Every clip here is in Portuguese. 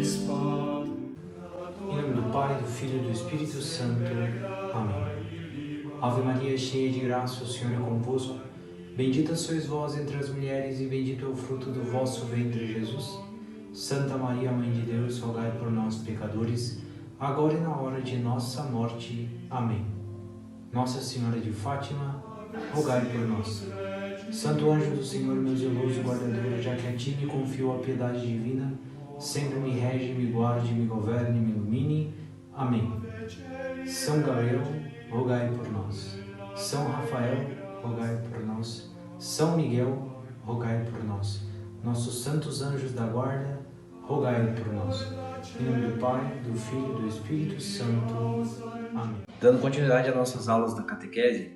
Em nome do Pai, do Filho e do Espírito Santo. Amém. Ave Maria, cheia de graça, o Senhor é convosco. Bendita sois vós entre as mulheres e bendito é o fruto do vosso ventre, Jesus. Santa Maria, Mãe de Deus, rogai por nós, pecadores, agora e na hora de nossa morte. Amém. Nossa Senhora de Fátima, rogai por nós. Santo anjo do Senhor, meu zeloso guardador, já que a ti me confio a piedade divina, sempre me rege, me guarde, me governe, me ilumine. Amém. São Gabriel, rogai por nós. São Rafael, rogai por nós. São Miguel, rogai por nós. Nossos santos anjos da guarda, rogai por nós. Em nome do Pai, do Filho e do Espírito Santo. Amém. Dando continuidade às nossas aulas da catequese,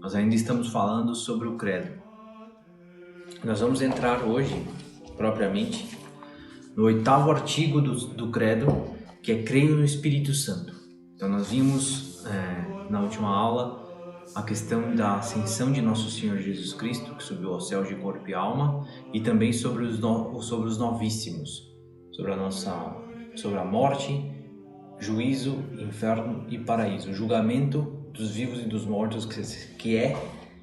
nós ainda estamos falando sobre o credo. Nós vamos entrar hoje, propriamente, no 8º artigo do credo, que é creio no Espírito Santo. Então nós vimos na última aula a questão da ascensão de nosso Senhor Jesus Cristo, que subiu ao céu de corpo e alma, e também sobre os novíssimos, sobre a morte, juízo, inferno e paraíso, o julgamento dos vivos e dos mortos que é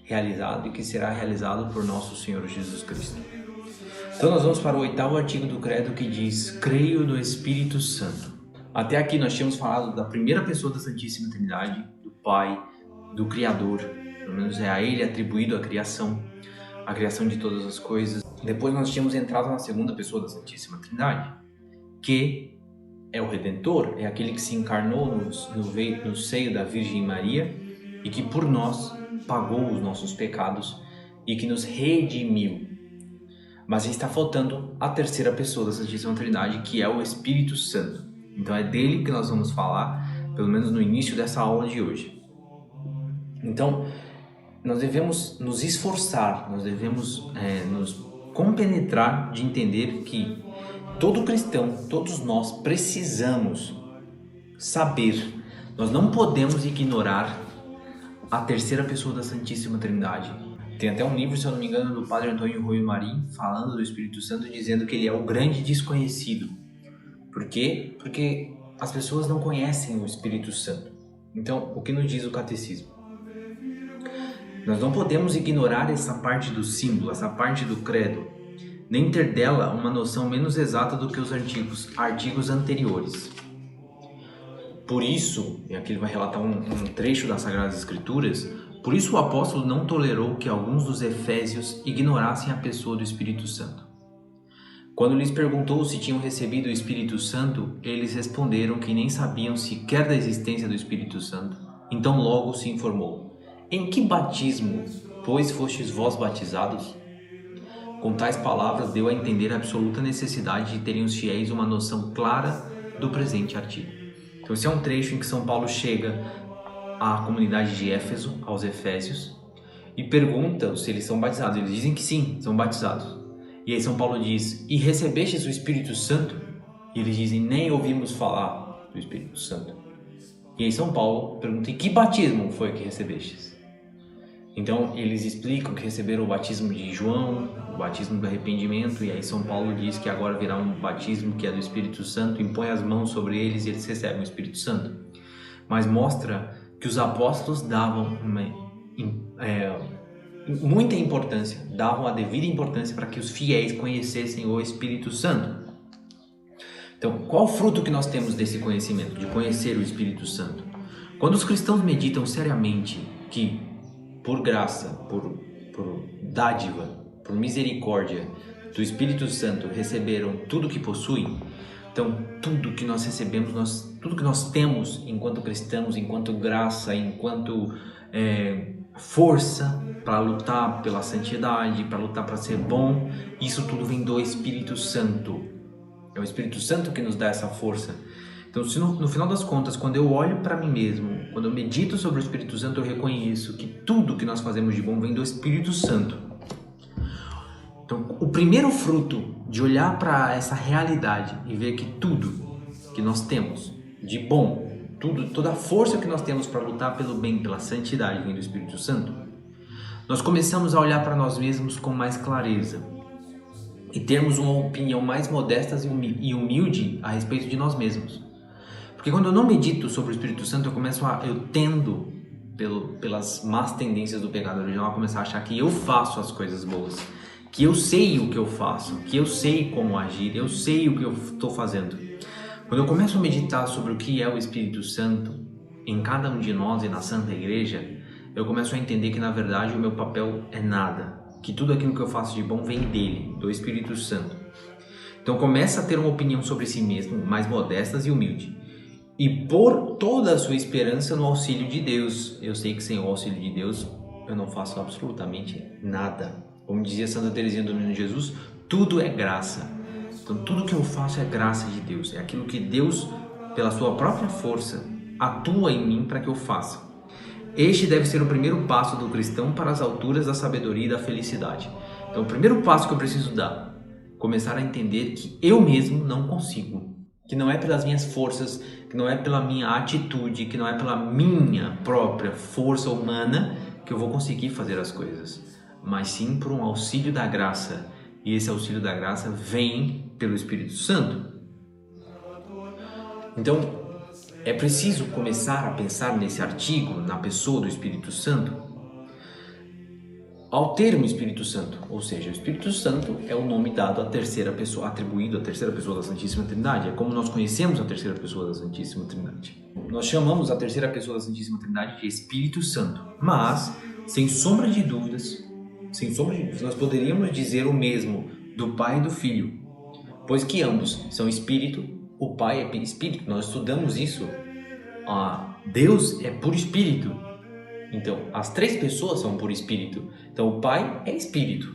realizado e que será realizado por nosso Senhor Jesus Cristo. Então nós vamos para o 8º artigo do credo, que diz: creio no Espírito Santo. Até aqui nós tínhamos falado da primeira pessoa da Santíssima Trindade, do Pai, do Criador, pelo menos é a Ele atribuído a criação de todas as coisas. Depois nós tínhamos entrado na segunda pessoa da Santíssima Trindade, que é o Redentor, é aquele que se encarnou no seio da Virgem Maria e que por nós pagou os nossos pecados e que nos redimiu. Mas está faltando a terceira pessoa da Santíssima Trindade, que é o Espírito Santo. Então é dele que nós vamos falar, pelo menos no início dessa aula de hoje. Então, nós devemos nos esforçar, nós devemos nos compenetrar de entender que todo cristão, todos nós precisamos saber, nós não podemos ignorar a terceira pessoa da Santíssima Trindade. Tem até um livro, se eu não me engano, do Padre Antônio Rui Marim, falando do Espírito Santo, dizendo que ele é o grande desconhecido. Por quê? Porque as pessoas não conhecem o Espírito Santo. Então, o que nos diz o Catecismo? Nós não podemos ignorar essa parte do símbolo, essa parte do credo, nem ter dela uma noção menos exata do que os artigos anteriores. Por isso, e aqui ele vai relatar um trecho das Sagradas Escrituras, por isso o apóstolo não tolerou que alguns dos efésios ignorassem a pessoa do Espírito Santo. Quando lhes perguntou se tinham recebido o Espírito Santo, eles responderam que nem sabiam sequer da existência do Espírito Santo. Então logo se informou: em que batismo, pois, fostes vós batizados? Com tais palavras deu a entender a absoluta necessidade de terem os fiéis uma noção clara do presente artigo. Então esse é um trecho em que São Paulo chega à comunidade de Éfeso, aos Efésios, e pergunta se eles são batizados. Eles dizem que sim, são batizados. E aí São Paulo diz: e recebestes o Espírito Santo? E eles dizem: nem ouvimos falar do Espírito Santo. E aí São Paulo pergunta: e que batismo foi que recebestes? Então eles explicam que receberam o batismo de João, o batismo do arrependimento, e aí São Paulo diz que agora virá um batismo que é do Espírito Santo, impõe as mãos sobre eles e eles recebem o Espírito Santo. Mas mostra que os apóstolos davam muita importância, davam a devida importância para que os fiéis conhecessem o Espírito Santo. Então, qual o fruto que nós temos desse conhecimento, de conhecer o Espírito Santo? Quando os cristãos meditam seriamente que, por graça, por dádiva, por misericórdia do Espírito Santo, receberam tudo que possuem, então tudo que nós recebemos, tudo que nós temos enquanto cristãos, enquanto graça, enquanto força para lutar pela santidade, para lutar para ser bom, isso tudo vem do Espírito Santo. É o Espírito Santo que nos dá essa força. Então, se no final das contas, quando eu olho para mim mesmo, quando eu medito sobre o Espírito Santo, eu reconheço que tudo que nós fazemos de bom vem do Espírito Santo. Então, o primeiro fruto de olhar para essa realidade e ver que tudo que nós temos de bom, toda a força que nós temos para lutar pelo bem, pela santidade, vem do Espírito Santo, nós começamos a olhar para nós mesmos com mais clareza. e termos uma opinião mais modesta e humilde a respeito de nós mesmos. Porque quando eu não medito sobre o Espírito Santo, eu tendo, pelas más tendências do pecado original, a começar a achar que eu faço as coisas boas, que eu sei o que eu faço, que eu sei como agir, eu sei o que eu estou fazendo. Quando eu começo a meditar sobre o que é o Espírito Santo em cada um de nós e na Santa Igreja, eu começo a entender que na verdade o meu papel é nada, que tudo aquilo que eu faço de bom vem dele, do Espírito Santo. Então começa a ter uma opinião sobre si mesmo, mais modestas e humilde, e pôr toda a sua esperança no auxílio de Deus. Eu sei que sem o auxílio de Deus eu não faço absolutamente nada. Como dizia Santa Teresinha do Menino Jesus, tudo é graça. Então tudo que eu faço é graça de Deus, é aquilo que Deus, pela sua própria força, atua em mim para que eu faça. Este deve ser o primeiro passo do cristão para as alturas da sabedoria e da felicidade. Então o primeiro passo que eu preciso dar, começar a entender que eu mesmo não consigo, que não é pelas minhas forças, que não é pela minha atitude, que não é pela minha própria força humana que eu vou conseguir fazer as coisas, mas sim por um auxílio da graça, e esse auxílio da graça vem pelo Espírito Santo. Então, é preciso começar a pensar nesse artigo, na pessoa do Espírito Santo, ao termo Espírito Santo, ou seja, o Espírito Santo é o nome dado à terceira pessoa, atribuído à terceira pessoa da Santíssima Trindade, é como nós conhecemos a terceira pessoa da Santíssima Trindade. Nós chamamos a terceira pessoa da Santíssima Trindade de Espírito Santo, mas, sem sombra de dúvidas, nós poderíamos dizer o mesmo do Pai e do Filho, pois que ambos são Espírito, o Pai é Espírito, nós estudamos isso, Deus é por Espírito. Então, as três pessoas são por Espírito. Então, o Pai é Espírito.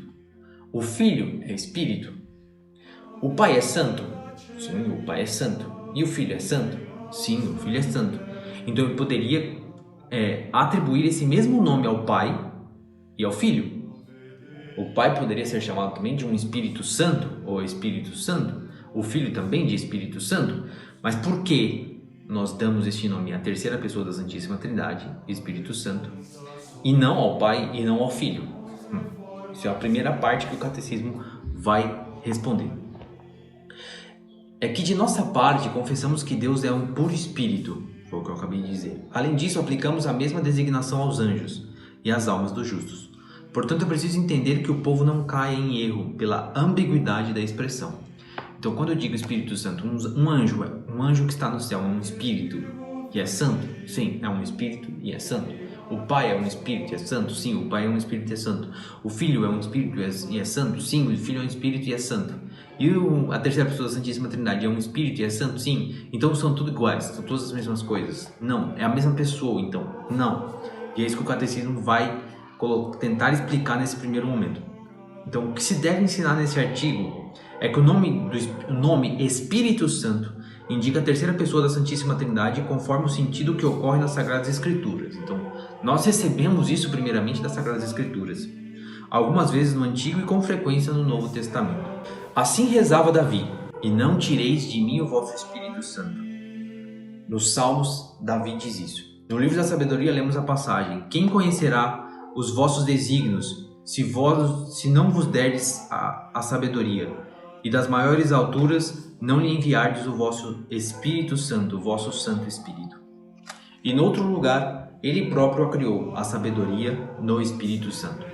O Filho é Espírito. O Pai é santo? Sim, o Pai é santo. E o Filho é santo? Sim, o Filho é santo. Então, eu poderia atribuir esse mesmo nome ao Pai e ao Filho. O Pai poderia ser chamado também de um Espírito Santo, ou Espírito Santo. O Filho também de Espírito Santo. Mas por que nós damos este nome à terceira pessoa da Santíssima Trindade, Espírito Santo, e não ao Pai e não ao Filho? Isso é a primeira parte que o Catecismo vai responder. É que de nossa parte confessamos que Deus é um puro Espírito, foi o que eu acabei de dizer. Além disso, aplicamos a mesma designação aos anjos e às almas dos justos. Portanto, é preciso entender que o povo não caia em erro pela ambiguidade da expressão. Então, quando eu digo Espírito Santo, um anjo que está no céu é um espírito e é santo? Sim, é um espírito e é santo. O Pai é um espírito e é santo? Sim, o Pai é um espírito e é santo. O Filho é um espírito e é santo? Sim, o Filho é um espírito e é santo. E a terceira pessoa da Santíssima Trindade é um espírito e é santo? Sim. Então são tudo iguais, são todas as mesmas coisas? Não, é a mesma pessoa, então? Não. E é isso que o Catecismo vai tentar explicar nesse primeiro momento. Então, o que se deve ensinar nesse artigo é que o nome Espírito Santo indica a terceira pessoa da Santíssima Trindade conforme o sentido que ocorre nas Sagradas Escrituras. Então, nós recebemos isso primeiramente das Sagradas Escrituras, algumas vezes no Antigo e com frequência no Novo Testamento. Assim rezava Davi: e não tireis de mim o vosso Espírito Santo. Nos Salmos, Davi diz isso. No livro da Sabedoria lemos a passagem: quem conhecerá os vossos desígnios, se não vos derdes a sabedoria, e das maiores alturas não lhe enviardes o vosso Espírito Santo, o vosso Santo Espírito. E noutro lugar, ele próprio a criou, a sabedoria no Espírito Santo.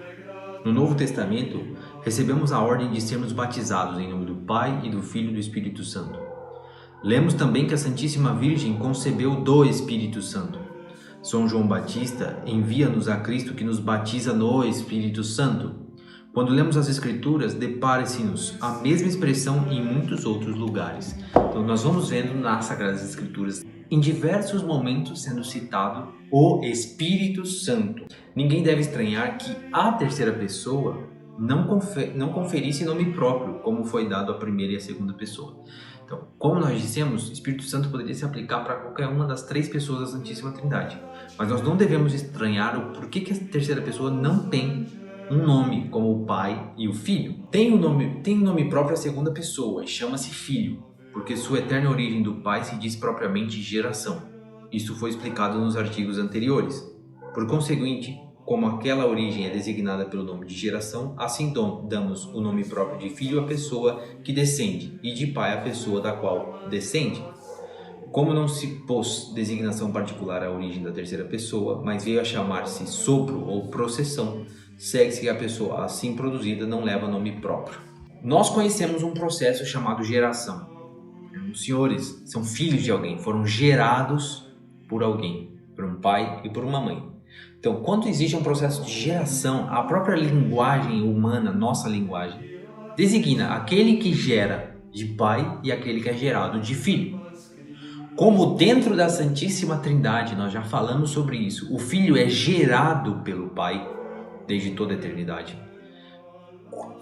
No Novo Testamento, recebemos a ordem de sermos batizados em nome do Pai e do Filho e do Espírito Santo. Lemos também que a Santíssima Virgem concebeu do Espírito Santo. São João Batista envia-nos a Cristo que nos batiza no Espírito Santo. Quando lemos as Escrituras, depara-se-nos a mesma expressão em muitos outros lugares. Então nós vamos vendo nas Sagradas Escrituras, em diversos momentos sendo citado o Espírito Santo. Ninguém deve estranhar que a terceira pessoa não conferisse nome próprio, como foi dado à primeira e à segunda pessoa. Então, como nós dissemos, o Espírito Santo poderia se aplicar para qualquer uma das três pessoas da Santíssima Trindade. Mas nós não devemos estranhar o porquê que a terceira pessoa não tem um nome como o Pai e o Filho. Tem um nome próprio a segunda pessoa e chama-se Filho, porque sua eterna origem do Pai se diz propriamente geração. Isso foi explicado nos artigos anteriores. Por conseguinte, como aquela origem é designada pelo nome de geração, assim damos o nome próprio de filho à pessoa que descende, e de pai à pessoa da qual descende. Como não se pôs designação particular à origem da terceira pessoa, mas veio a chamar-se sopro ou processão, segue-se que a pessoa assim produzida não leva nome próprio. Nós conhecemos um processo chamado geração. Os senhores são filhos de alguém, foram gerados por alguém, por um pai e por uma mãe. Então, quando existe um processo de geração, a própria linguagem humana, nossa linguagem, designa aquele que gera de pai e aquele que é gerado de filho. Como dentro da Santíssima Trindade, nós já falamos sobre isso, o Filho é gerado pelo Pai desde toda a eternidade.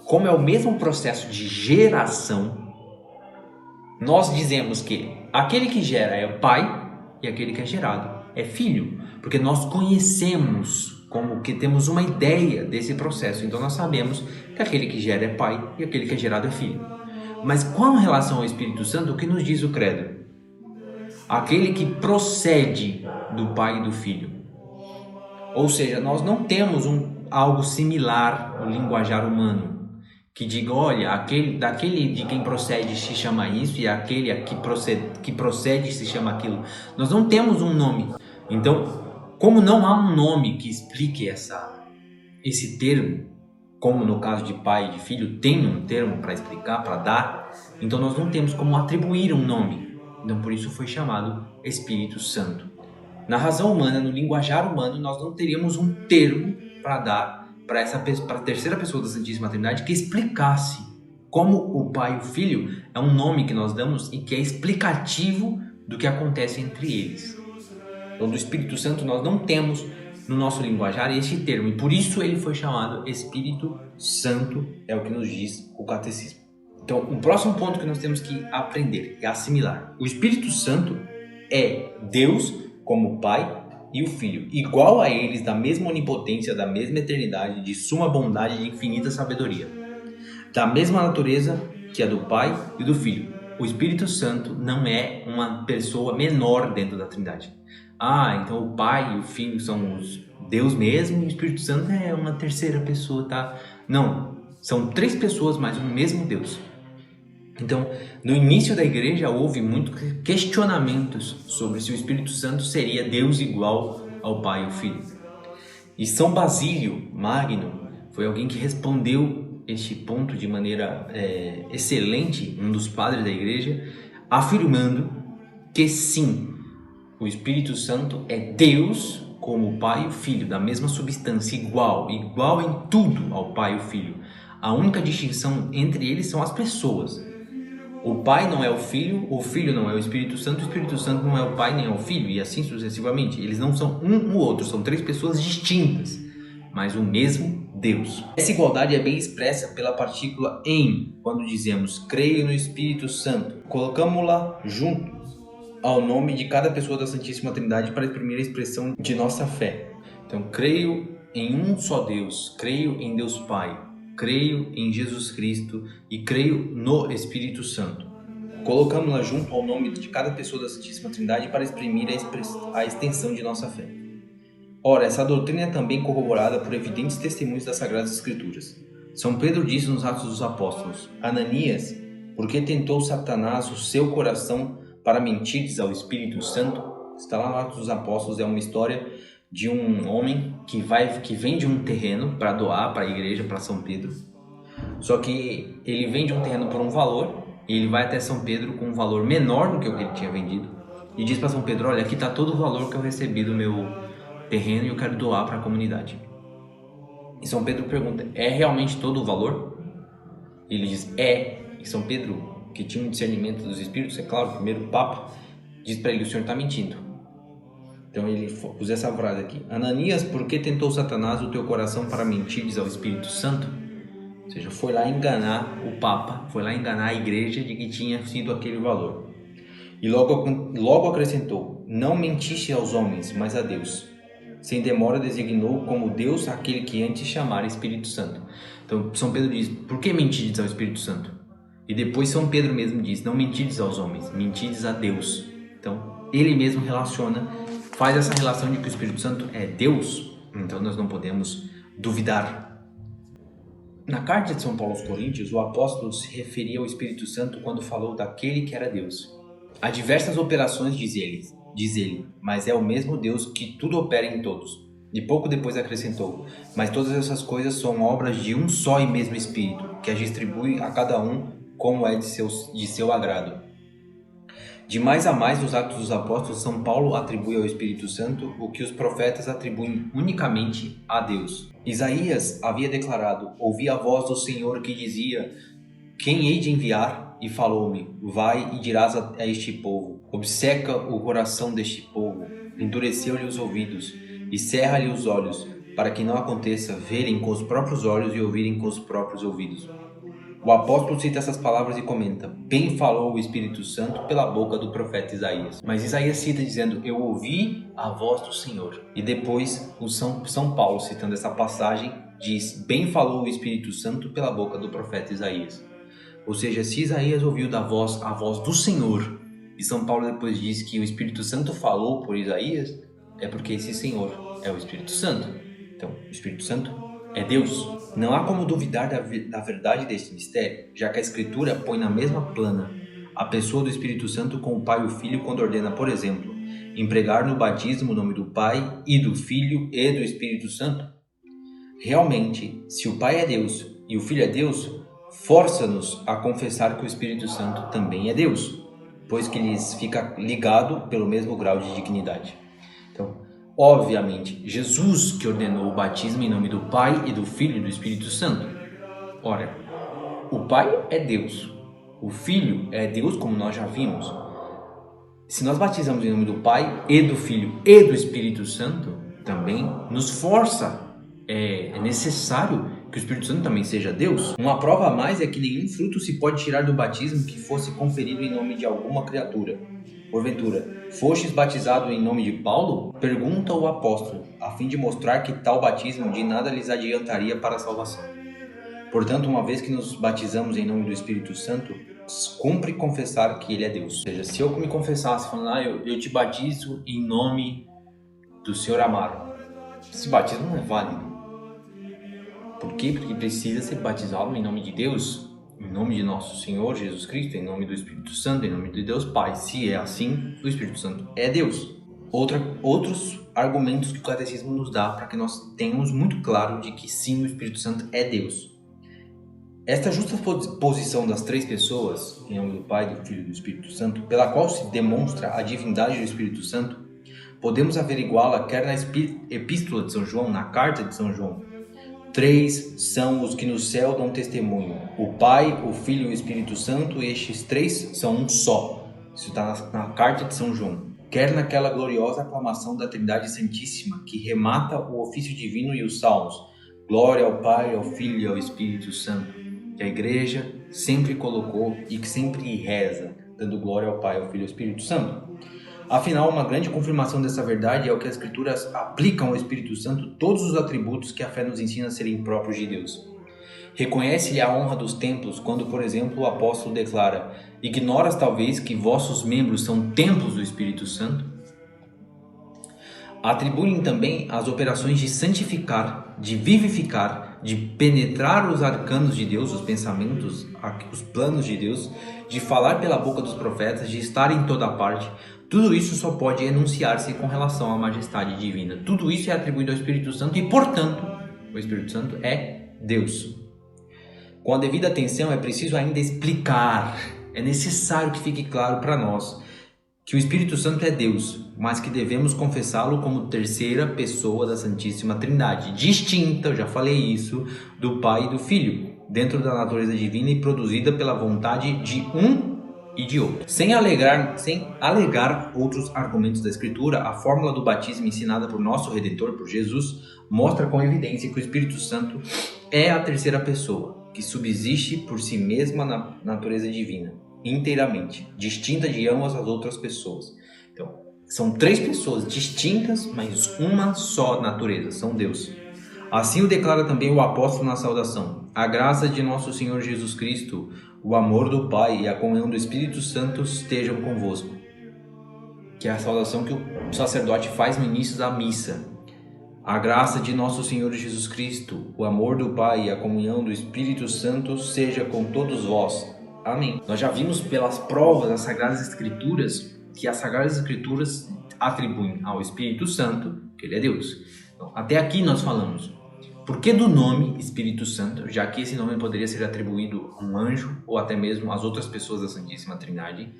Como é o mesmo processo de geração, nós dizemos que aquele que gera é o Pai e aquele que é gerado é Filho, porque nós conhecemos, como que temos uma ideia desse processo, então nós sabemos que aquele que gera é Pai e aquele que é gerado é Filho. Mas com relação ao Espírito Santo, o que nos diz o credo? Aquele que procede do Pai e do Filho. Ou seja, nós não temos algo similar no linguajar humano, que diga, olha, daquele de quem procede se chama isso e aquele que procede se chama aquilo. Nós não temos um nome. Então, como não há um nome que explique esse termo, como no caso de pai e de filho tem um termo para explicar, para dar, então nós não temos como atribuir um nome. Então, por isso foi chamado Espírito Santo. Na razão humana, no linguajar humano, nós não teríamos um termo para dar para a terceira pessoa da Santíssima Trindade que explicasse como o Pai e o Filho é um nome que nós damos e que é explicativo do que acontece entre eles. Então, do Espírito Santo, nós não temos no nosso linguajar este termo, e por isso ele foi chamado Espírito Santo, é o que nos diz o Catecismo. Então, o próximo ponto que nós temos que aprender é assimilar. O Espírito Santo é Deus como o Pai e o Filho, igual a eles, da mesma onipotência, da mesma eternidade, de suma bondade e de infinita sabedoria. Da mesma natureza que a do Pai e do Filho. O Espírito Santo não é uma pessoa menor dentro da Trindade. Então o Pai e o Filho são Deus mesmo e o Espírito Santo é uma terceira pessoa, tá? Não, são três pessoas, mas o mesmo Deus. Então, no início da igreja houve muitos questionamentos sobre se o Espírito Santo seria Deus igual ao Pai e ao Filho. E São Basílio Magno foi alguém que respondeu este ponto de maneira excelente, um dos padres da igreja, afirmando que sim, o Espírito Santo é Deus como o Pai e o Filho, da mesma substância, igual em tudo ao Pai e o Filho. A única distinção entre eles são as pessoas. O Pai não é o Filho não é o Espírito Santo não é o Pai nem é o Filho, e assim sucessivamente. Eles não são um o outro, são três pessoas distintas, mas o mesmo Deus. Essa igualdade é bem expressa pela partícula em, quando dizemos creio no Espírito Santo. Colocamos-la junto ao nome de cada pessoa da Santíssima Trindade para exprimir a expressão de nossa fé. Então, creio em um só Deus, creio em Deus Pai, creio em Jesus Cristo e creio no Espírito Santo. Colocamos-la junto ao nome de cada pessoa da Santíssima Trindade para exprimir a extensão de nossa fé. Ora, essa doutrina é também corroborada por evidentes testemunhos das Sagradas Escrituras. São Pedro disse nos Atos dos Apóstolos: Ananias, por que tentou Satanás o seu coração para mentirdes ao Espírito Santo? Está lá no Atos dos Apóstolos, é uma história de um homem que vende um terreno para doar para a igreja, para São Pedro. Só que ele vende um terreno por um valor e ele vai até São Pedro com um valor menor do que o que ele tinha vendido e diz para São Pedro: olha, aqui está todo o valor que eu recebi do meu terreno e eu quero doar para a comunidade. E São Pedro pergunta: é realmente todo o valor? E ele diz: é. E São Pedro, que tinha um discernimento dos Espíritos, é claro, o primeiro Papa, diz para ele: o senhor está mentindo. Então ele usa essa frase aqui: Ananias, por que tentou Satanás o teu coração para mentires ao Espírito Santo? Ou seja, foi lá enganar o Papa, foi lá enganar a igreja de que tinha sido aquele valor. E logo acrescentou: não mentiste aos homens, mas a Deus. Sem demora designou como Deus aquele que antes chamara Espírito Santo. Então São Pedro diz: por que mentides ao Espírito Santo? E depois São Pedro mesmo diz: não mentides aos homens, mentides a Deus. Então ele mesmo faz essa relação de que o Espírito Santo é Deus, Então nós não podemos duvidar. Na carta de São Paulo aos Coríntios, o apóstolo se referia ao Espírito Santo quando falou daquele que era Deus. Há diversas operações, diz ele, mas é o mesmo Deus que tudo opera em todos. E pouco depois acrescentou, mas todas essas coisas são obras de um só e mesmo Espírito, que as distribui a cada um como é de seu agrado. De mais a mais, nos Atos dos Apóstolos, São Paulo atribui ao Espírito Santo o que os profetas atribuem unicamente a Deus. Isaías havia declarado: ouvi a voz do Senhor que dizia: quem hei de enviar? E falou-me: vai e dirás a este povo: obceca o coração deste povo, endureceu-lhe os ouvidos e cerra-lhe os olhos, para que não aconteça verem com os próprios olhos e ouvirem com os próprios ouvidos. O apóstolo cita essas palavras e comenta: bem falou o Espírito Santo pela boca do profeta Isaías. Mas Isaías cita dizendo: eu ouvi a voz do Senhor. E depois o São Paulo, citando essa passagem, diz: bem falou o Espírito Santo pela boca do profeta Isaías. Ou seja, se Isaías ouviu a voz do Senhor, e São Paulo depois diz que o Espírito Santo falou por Isaías, é porque esse Senhor é o Espírito Santo. Então, o Espírito Santo é Deus. Não há como duvidar da verdade deste mistério, já que a Escritura põe na mesma plana a pessoa do Espírito Santo com o Pai e o Filho quando ordena, por exemplo, empregar no batismo o nome do Pai e do Filho e do Espírito Santo. Realmente, se o Pai é Deus e o Filho é Deus, força-nos a confessar que o Espírito Santo também é Deus, pois que lhes fica ligado pelo mesmo grau de dignidade. Então, obviamente, Jesus que ordenou o batismo em nome do Pai e do Filho e do Espírito Santo. Ora, o Pai é Deus, o Filho é Deus, como nós já vimos. Se nós batizamos em nome do Pai e do Filho e do Espírito Santo, também nos força, é necessário que o Espírito Santo também seja Deus. Uma prova a mais é que nenhum fruto se pode tirar do batismo que fosse conferido em nome de alguma criatura. Porventura, fostes batizado em nome de Paulo? Pergunta o apóstolo, a fim de mostrar que tal batismo de nada lhes adiantaria para a salvação. Portanto, uma vez que nos batizamos em nome do Espírito Santo, cumpre confessar que ele é Deus. Ou seja, se eu me confessasse falando, eu te batizo em nome do Senhor Amaro, esse batismo não é válido. Por quê? Porque precisa ser batizado em nome de Deus, em nome de nosso Senhor Jesus Cristo, em nome do Espírito Santo, em nome de Deus Pai. Se é assim, o Espírito Santo é Deus. Outros argumentos que o Catecismo nos dá para que nós tenhamos muito claro de que sim, o Espírito Santo é Deus. Esta justa posição das três pessoas, em nome do Pai, do Filho e do Espírito Santo, pela qual se demonstra a divindade do Espírito Santo, podemos averiguá-la quer na Epístola de São João, na Carta de São João. Três são os que no céu dão testemunho: o Pai, o Filho e o Espírito Santo, e estes três são um só. Isso está na Carta de São João. Quer naquela gloriosa aclamação da Trindade Santíssima, que remata o ofício divino e os salmos: glória ao Pai, ao Filho e ao Espírito Santo, que a Igreja sempre colocou e que sempre reza, dando glória ao Pai, ao Filho e ao Espírito Santo. Afinal, uma grande confirmação dessa verdade é o que as Escrituras aplicam ao Espírito Santo todos os atributos que a fé nos ensina a serem próprios de Deus. Reconhece-lhe a honra dos templos quando, por exemplo, o apóstolo declara: ignoras talvez que vossos membros são templos do Espírito Santo? Atribui-lhe também as operações de santificar, de vivificar, de penetrar os arcanos de Deus, os pensamentos, os planos de Deus, de falar pela boca dos profetas, de estar em toda parte. Tudo isso só pode enunciar-se com relação à majestade divina. Tudo isso é atribuído ao Espírito Santo e, portanto, o Espírito Santo é Deus. Com a devida atenção, é preciso ainda explicar, é necessário que fique claro para nós que o Espírito Santo é Deus, mas que devemos confessá-lo como terceira pessoa da Santíssima Trindade, distinta, eu já falei isso, do Pai e do Filho, dentro da natureza divina e produzida pela vontade de um e de outro. Sem alegar outros argumentos da Escritura, a fórmula do batismo ensinada por nosso Redentor, por Jesus, mostra com evidência que o Espírito Santo é a terceira pessoa, que subsiste por si mesma na natureza divina, inteiramente, distinta de ambas as outras pessoas. Então, são três pessoas distintas, mas uma só natureza, são Deus. Assim o declara também o apóstolo na saudação: a graça de nosso Senhor Jesus Cristo, o amor do Pai e a comunhão do Espírito Santo estejam convosco. Que é a saudação que o sacerdote faz no início da missa. A graça de nosso Senhor Jesus Cristo, o amor do Pai e a comunhão do Espírito Santo seja com todos vós. Amém. Nós já vimos pelas provas das Sagradas Escrituras que as Sagradas Escrituras atribuem ao Espírito Santo que ele é Deus. Então, até aqui nós falamos. Por que do nome Espírito Santo, já que esse nome poderia ser atribuído a um anjo ou até mesmo às outras pessoas da Santíssima Trindade?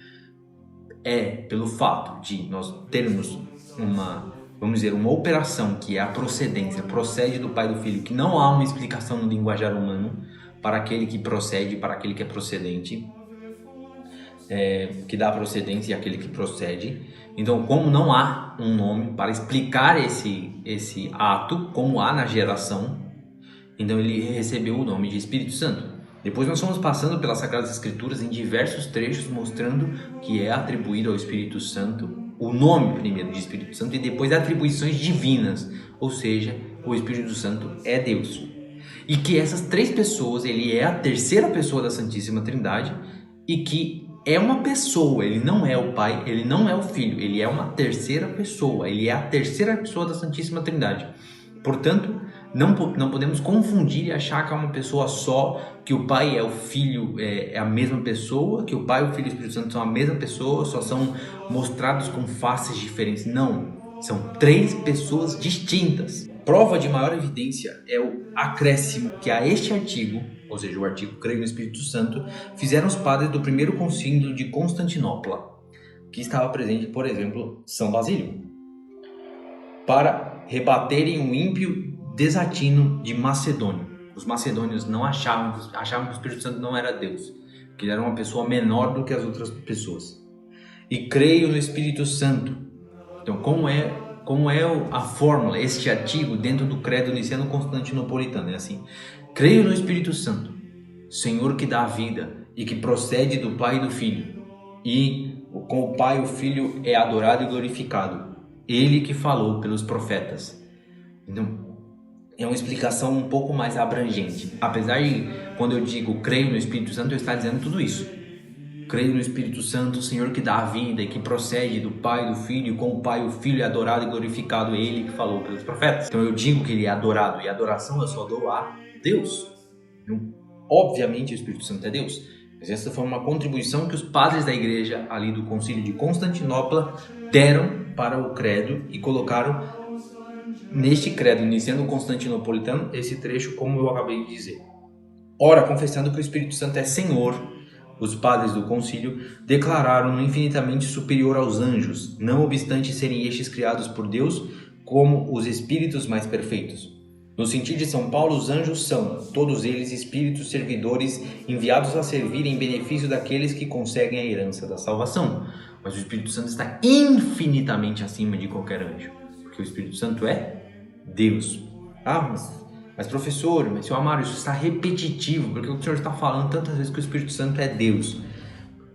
É pelo fato de nós termos uma operação que é a procedência, procede do Pai e do Filho, que não há uma explicação no linguajar humano para aquele que procede, para aquele que é procedente, que dá procedência e aquele que procede. Então, como não há um nome para explicar esse ato, como há na geração, então ele recebeu o nome de Espírito Santo. Depois nós fomos passando pelas Sagradas Escrituras em diversos trechos mostrando que é atribuído ao Espírito Santo o nome primeiro de Espírito Santo e depois atribuições divinas, ou seja, o Espírito Santo é Deus. E que essas três pessoas, ele é a terceira pessoa da Santíssima Trindade e que é uma pessoa, ele não é o Pai, ele não é o Filho, ele é uma terceira pessoa, ele é a terceira pessoa da Santíssima Trindade. Portanto, não podemos confundir e achar que é uma pessoa só, que o Pai é o Filho, é a mesma pessoa, que o Pai, o Filho e o Espírito Santo são a mesma pessoa, só são mostrados com faces diferentes. Não, são três pessoas distintas. Prova de maior evidência é o acréscimo que a este artigo, ou seja, o artigo creio no Espírito Santo, fizeram os padres do primeiro concílio de Constantinopla, que estava presente, por exemplo, São Basílio, para rebaterem o ímpio desatino de Macedônio. Os macedônios não achavam que o Espírito Santo não era Deus, que ele era uma pessoa menor do que as outras pessoas. E creio no Espírito Santo. Então, como é a fórmula, este artigo dentro do credo niceno constantinopolitano? É assim: creio no Espírito Santo, Senhor que dá a vida e que procede do Pai e do Filho, e com o Pai e o Filho é adorado e glorificado, ele que falou pelos profetas. Então, é uma explicação um pouco mais abrangente. Apesar de, quando eu digo creio no Espírito Santo, eu estou dizendo tudo isso. Creio no Espírito Santo, o Senhor que dá a vida e que procede do Pai e do Filho, e com o Pai e o Filho é adorado e glorificado, é ele que falou pelos profetas. Então eu digo que ele é adorado, e adoração eu só dou a Deus. Então, obviamente o Espírito Santo é Deus, mas essa foi uma contribuição que os padres da igreja ali do Concílio de Constantinopla deram para o credo e colocaram neste credo niceno constantinopolitano esse trecho, como eu acabei de dizer. Ora, confessando que o Espírito Santo é Senhor, os padres do concílio declararam-no infinitamente superior aos anjos, não obstante serem estes criados por Deus como os espíritos mais perfeitos. No sentido de São Paulo, os anjos são, todos eles, espíritos servidores enviados a servir em benefício daqueles que conseguem a herança da salvação. Mas o Espírito Santo está infinitamente acima de qualquer anjo, porque o Espírito Santo é Deus. Mas professor, mas seu Amaro, isso está repetitivo, porque o senhor está falando tantas vezes que o Espírito Santo é Deus.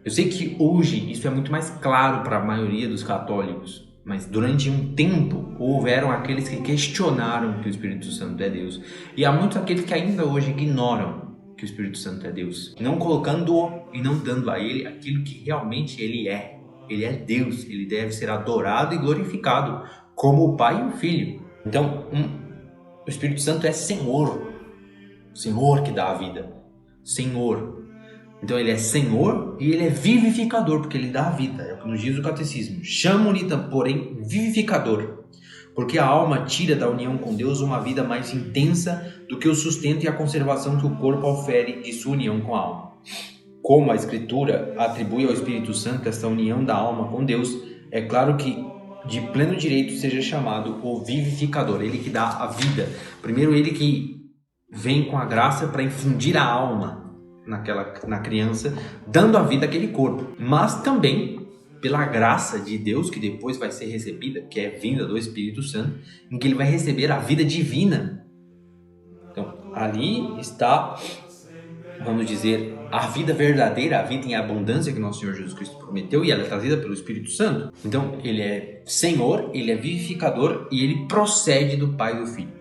Eu sei que hoje isso é muito mais claro para a maioria dos católicos, mas durante um tempo houveram aqueles que questionaram que o Espírito Santo é Deus. E há muitos aqueles que ainda hoje ignoram que o Espírito Santo é Deus, não colocando-o e não dando a ele aquilo que realmente ele é. Ele é Deus, ele deve ser adorado e glorificado como o Pai e o Filho. Então, o Espírito Santo é Senhor, o Senhor que dá a vida, Senhor. Então ele é Senhor e ele é vivificador, porque ele dá a vida, é o que nos diz o catecismo. Chamo-lhe, porém, vivificador, porque a alma tira da união com Deus uma vida mais intensa do que o sustento e a conservação que o corpo ofere de sua união com a alma. Como a Escritura atribui ao Espírito Santo esta união da alma com Deus, é claro que de pleno direito seja chamado o vivificador, ele que dá a vida. Primeiro, ele que vem com a graça para infundir a alma na criança, dando a vida àquele corpo. Mas também pela graça de Deus, que depois vai ser recebida, que é vinda do Espírito Santo, em que ele vai receber a vida divina. Então, ali está, vamos dizer, a vida verdadeira, a vida em abundância que nosso Senhor Jesus Cristo prometeu, e ela é trazida pelo Espírito Santo. Então, ele é Senhor, ele é vivificador e ele procede do Pai e do Filho.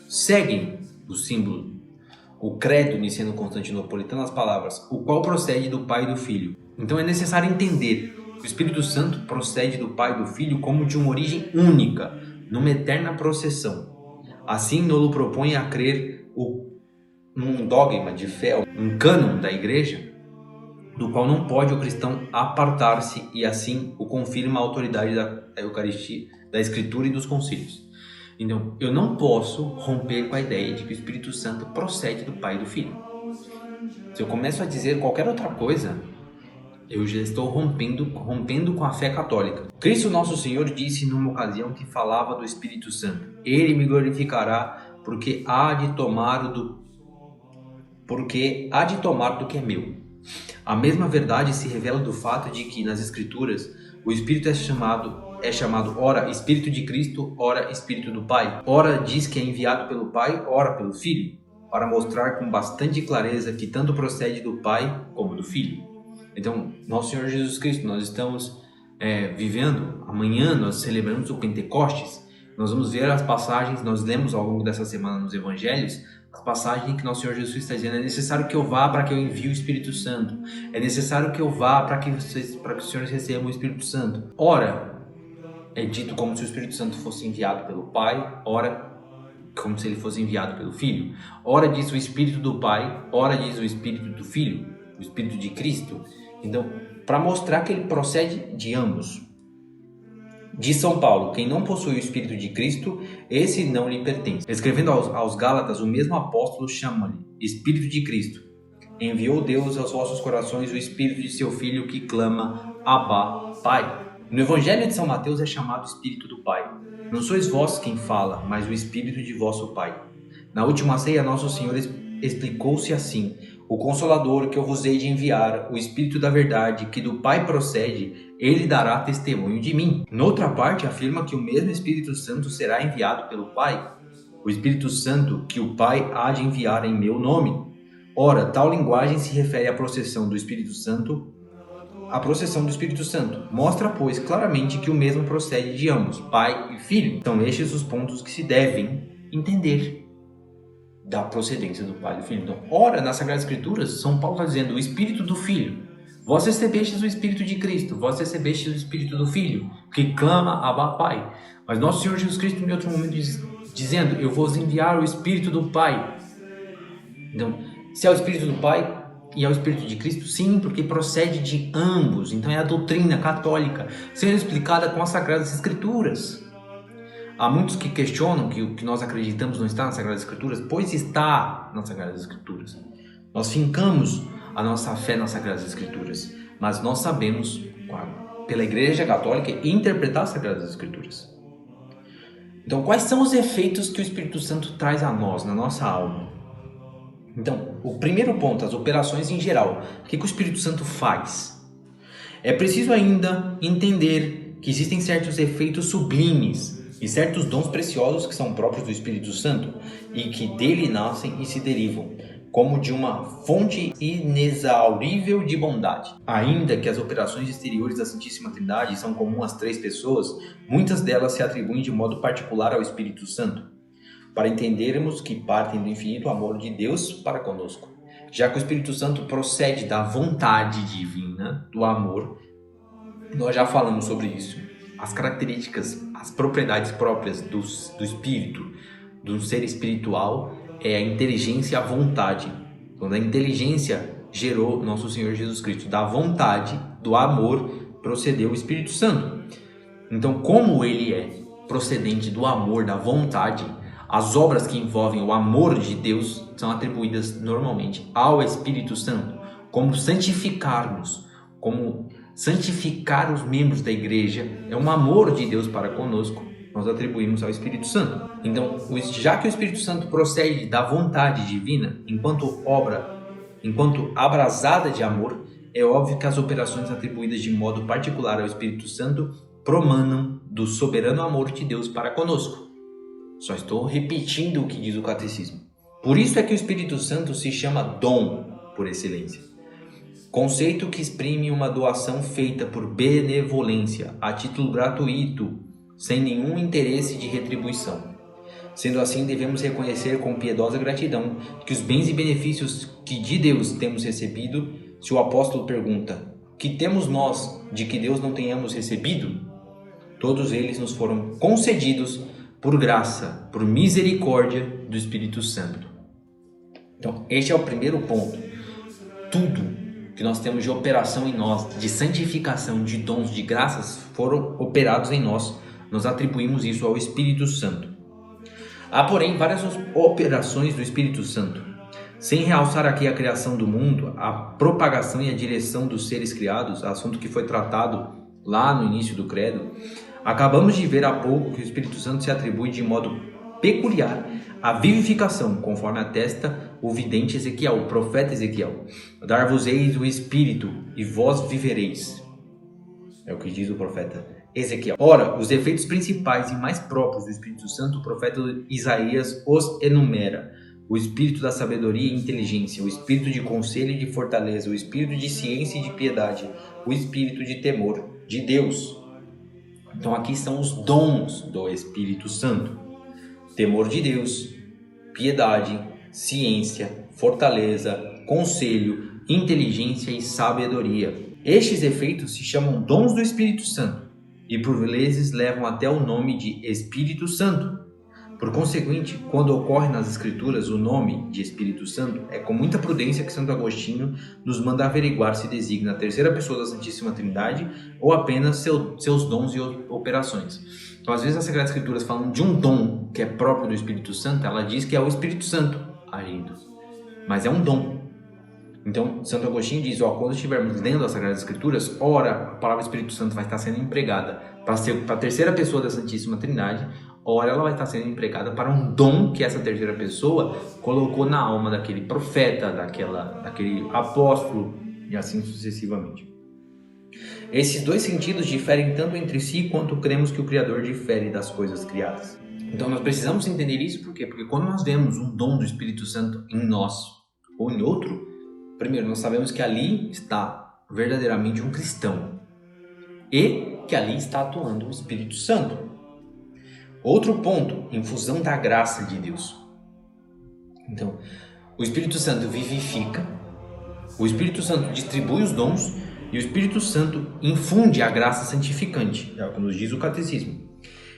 Seguem o símbolo, o credo niceno constantinopolitano, as palavras, o qual procede do Pai e do Filho. Então, é necessário entender que o Espírito Santo procede do Pai e do Filho como de uma origem única, numa eterna processão. Assim, Nolo propõe a crer num dogma de fé, um cânon da igreja, do qual não pode o cristão apartar-se, e assim o confirma a autoridade da Eucaristia, da Escritura e dos concílios. Então, eu não posso romper com a ideia de que o Espírito Santo procede do Pai e do Filho. Se eu começo a dizer qualquer outra coisa, eu já estou rompendo com a fé católica. Cristo Nosso Senhor disse numa ocasião que falava do Espírito Santo: Ele me glorificará, porque há de tomar do que é meu. A mesma verdade se revela do fato de que nas Escrituras o Espírito é chamado ora Espírito de Cristo, ora Espírito do Pai. Ora diz que é enviado pelo Pai, ora pelo Filho, para mostrar com bastante clareza que tanto procede do Pai como do Filho. Então, Nosso Senhor Jesus Cristo, nós estamos vivendo, amanhã nós celebramos o Pentecostes, nós vamos ver as passagens, nós lemos ao longo dessa semana nos Evangelhos, as passagens em que Nosso Senhor Jesus está dizendo: é necessário que eu vá para que eu envie o Espírito Santo, é necessário que eu vá para que os senhores recebam o Espírito Santo. Ora, é dito como se o Espírito Santo fosse enviado pelo Pai, ora como se ele fosse enviado pelo Filho. Ora diz o Espírito do Pai, ora diz o Espírito do Filho, o Espírito de Cristo. Então, para mostrar que ele procede de ambos. Diz São Paulo: quem não possui o Espírito de Cristo, esse não lhe pertence. Escrevendo aos Gálatas, o mesmo apóstolo chama-lhe Espírito de Cristo. Enviou Deus aos vossos corações o Espírito de seu Filho, que clama: Abba, Pai. No Evangelho de São Mateus é chamado Espírito do Pai. Não sois vós quem fala, mas o Espírito de vosso Pai. Na última ceia, Nosso Senhor explicou-se assim: o Consolador que eu vos hei de enviar, o Espírito da verdade, que do Pai procede, ele dará testemunho de mim. Noutra parte, afirma que o mesmo Espírito Santo será enviado pelo Pai, o Espírito Santo que o Pai há de enviar em meu nome. Ora, tal linguagem se refere à processão do Espírito Santo. A processão do Espírito Santo mostra, pois, claramente que o mesmo procede de ambos, Pai e Filho. São estes os pontos que se devem entender da procedência do Pai e do Filho. Então, ora, nas Sagradas Escrituras, São Paulo está dizendo o Espírito do Filho. Vós recebestes o Espírito de Cristo, vós recebestes o Espírito do Filho, que clama Abba, Pai. Mas Nosso Senhor Jesus Cristo, em outro momento, dizendo: eu vou enviar o Espírito do Pai. Então, se é o Espírito do Pai e é o Espírito de Cristo, sim, porque procede de ambos. Então, é a doutrina católica sendo explicada com as Sagradas Escrituras. Há muitos que questionam que o que nós acreditamos não está nas Sagradas Escrituras, pois está nas Sagradas Escrituras. Nós fincamos a nossa fé nas Sagradas Escrituras, mas nós sabemos, pela Igreja Católica, interpretar as Sagradas Escrituras. Então, quais são os efeitos que o Espírito Santo traz a nós, na nossa alma? Então, o primeiro ponto, as operações em geral. O que o Espírito Santo faz? É preciso ainda entender que existem certos efeitos sublimes e certos dons preciosos que são próprios do Espírito Santo e que dele nascem e se derivam, como de uma fonte inexaurível de bondade. Ainda que as operações exteriores da Santíssima Trindade são comuns às três pessoas, muitas delas se atribuem de modo particular ao Espírito Santo, para entendermos que partem do infinito amor de Deus para conosco. Já que o Espírito Santo procede da vontade divina, do amor, nós já falamos sobre isso. As características, as propriedades próprias do Espírito, do ser espiritual, é a inteligência e a vontade. Então, da inteligência gerou Nosso Senhor Jesus Cristo. Da vontade, do amor, procedeu o Espírito Santo. Então, como ele é procedente do amor, da vontade, as obras que envolvem o amor de Deus são atribuídas normalmente ao Espírito Santo, como santificar-nos, como santificar os membros da igreja, é um amor de Deus para conosco, nós atribuímos ao Espírito Santo. Então, já que o Espírito Santo procede da vontade divina, enquanto abrasada de amor, é óbvio que as operações atribuídas de modo particular ao Espírito Santo promanam do soberano amor de Deus para conosco. Só estou repetindo o que diz o Catecismo. Por isso é que o Espírito Santo se chama dom por excelência. Conceito que exprime uma doação feita por benevolência, a título gratuito, sem nenhum interesse de retribuição. Sendo assim, devemos reconhecer com piedosa gratidão que os bens e benefícios que de Deus temos recebido, se o apóstolo pergunta: que temos nós de que Deus não tenhamos recebido? Todos eles nos foram concedidos por graça, por misericórdia do Espírito Santo. Então, este é o primeiro ponto. Tudo que nós temos de operação em nós, de santificação, de dons, de graças, foram operados em nós. Nós atribuímos isso ao Espírito Santo. Há, porém, várias operações do Espírito Santo. Sem realçar aqui a criação do mundo, a propagação e a direção dos seres criados, assunto que foi tratado lá no início do credo, acabamos de ver há pouco que o Espírito Santo se atribui de modo peculiar à vivificação, conforme atesta o vidente Ezequiel, o profeta Ezequiel. Dar-vos-eis o Espírito e vós vivereis. É o que diz o profeta Ezequiel. Ora, os efeitos principais e mais próprios do Espírito Santo, o profeta Isaías os enumera. O espírito da sabedoria e inteligência, o espírito de conselho e de fortaleza, o espírito de ciência e de piedade, o espírito de temor de Deus. Então aqui são os dons do Espírito Santo. Temor de Deus, piedade, ciência, fortaleza, conselho, inteligência e sabedoria. Estes efeitos se chamam dons do Espírito Santo e por vezes levam até o nome de Espírito Santo. Por conseguinte, quando ocorre nas Escrituras o nome de Espírito Santo, é com muita prudência que Santo Agostinho nos manda averiguar se designa a terceira pessoa da Santíssima Trindade ou apenas seus dons e operações. Então, às vezes, as Sagradas Escrituras falam de um dom que é próprio do Espírito Santo, ela diz que é o Espírito Santo agindo, mas é um dom. Então, Santo Agostinho diz, quando estivermos lendo as Sagradas Escrituras, ora, a palavra Espírito Santo vai estar sendo empregada para a terceira pessoa da Santíssima Trindade, ora ela vai estar sendo empregada para um dom que essa terceira pessoa colocou na alma daquele profeta, daquele apóstolo e assim sucessivamente. Esses dois sentidos diferem tanto entre si quanto cremos que o Criador difere das coisas criadas. Então nós precisamos entender isso por quê? Porque quando nós vemos um dom do Espírito Santo em nós ou em outro, primeiro nós sabemos que ali está verdadeiramente um cristão e que ali está atuando o Espírito Santo. Outro ponto, infusão da graça de Deus. Então, o Espírito Santo vivifica, o Espírito Santo distribui os dons e o Espírito Santo infunde a graça santificante, é o que nos diz o Catecismo.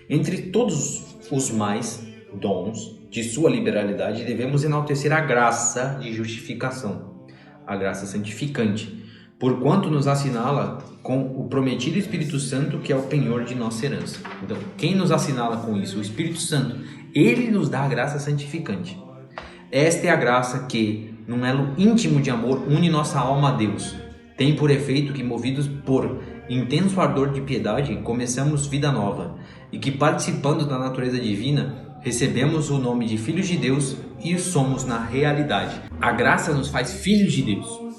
Entre todos os mais dons de sua liberalidade, devemos enaltecer a graça de justificação, a graça santificante, porquanto nos assinala com o prometido Espírito Santo, que é o penhor de nossa herança. Então, quem nos assinala com isso? O Espírito Santo. Ele nos dá a graça santificante. Esta é a graça que, num elo íntimo de amor, une nossa alma a Deus. Tem por efeito que, movidos por intenso ardor de piedade, começamos vida nova, e que, participando da natureza divina, recebemos o nome de filhos de Deus e somos na realidade. A graça nos faz filhos de Deus.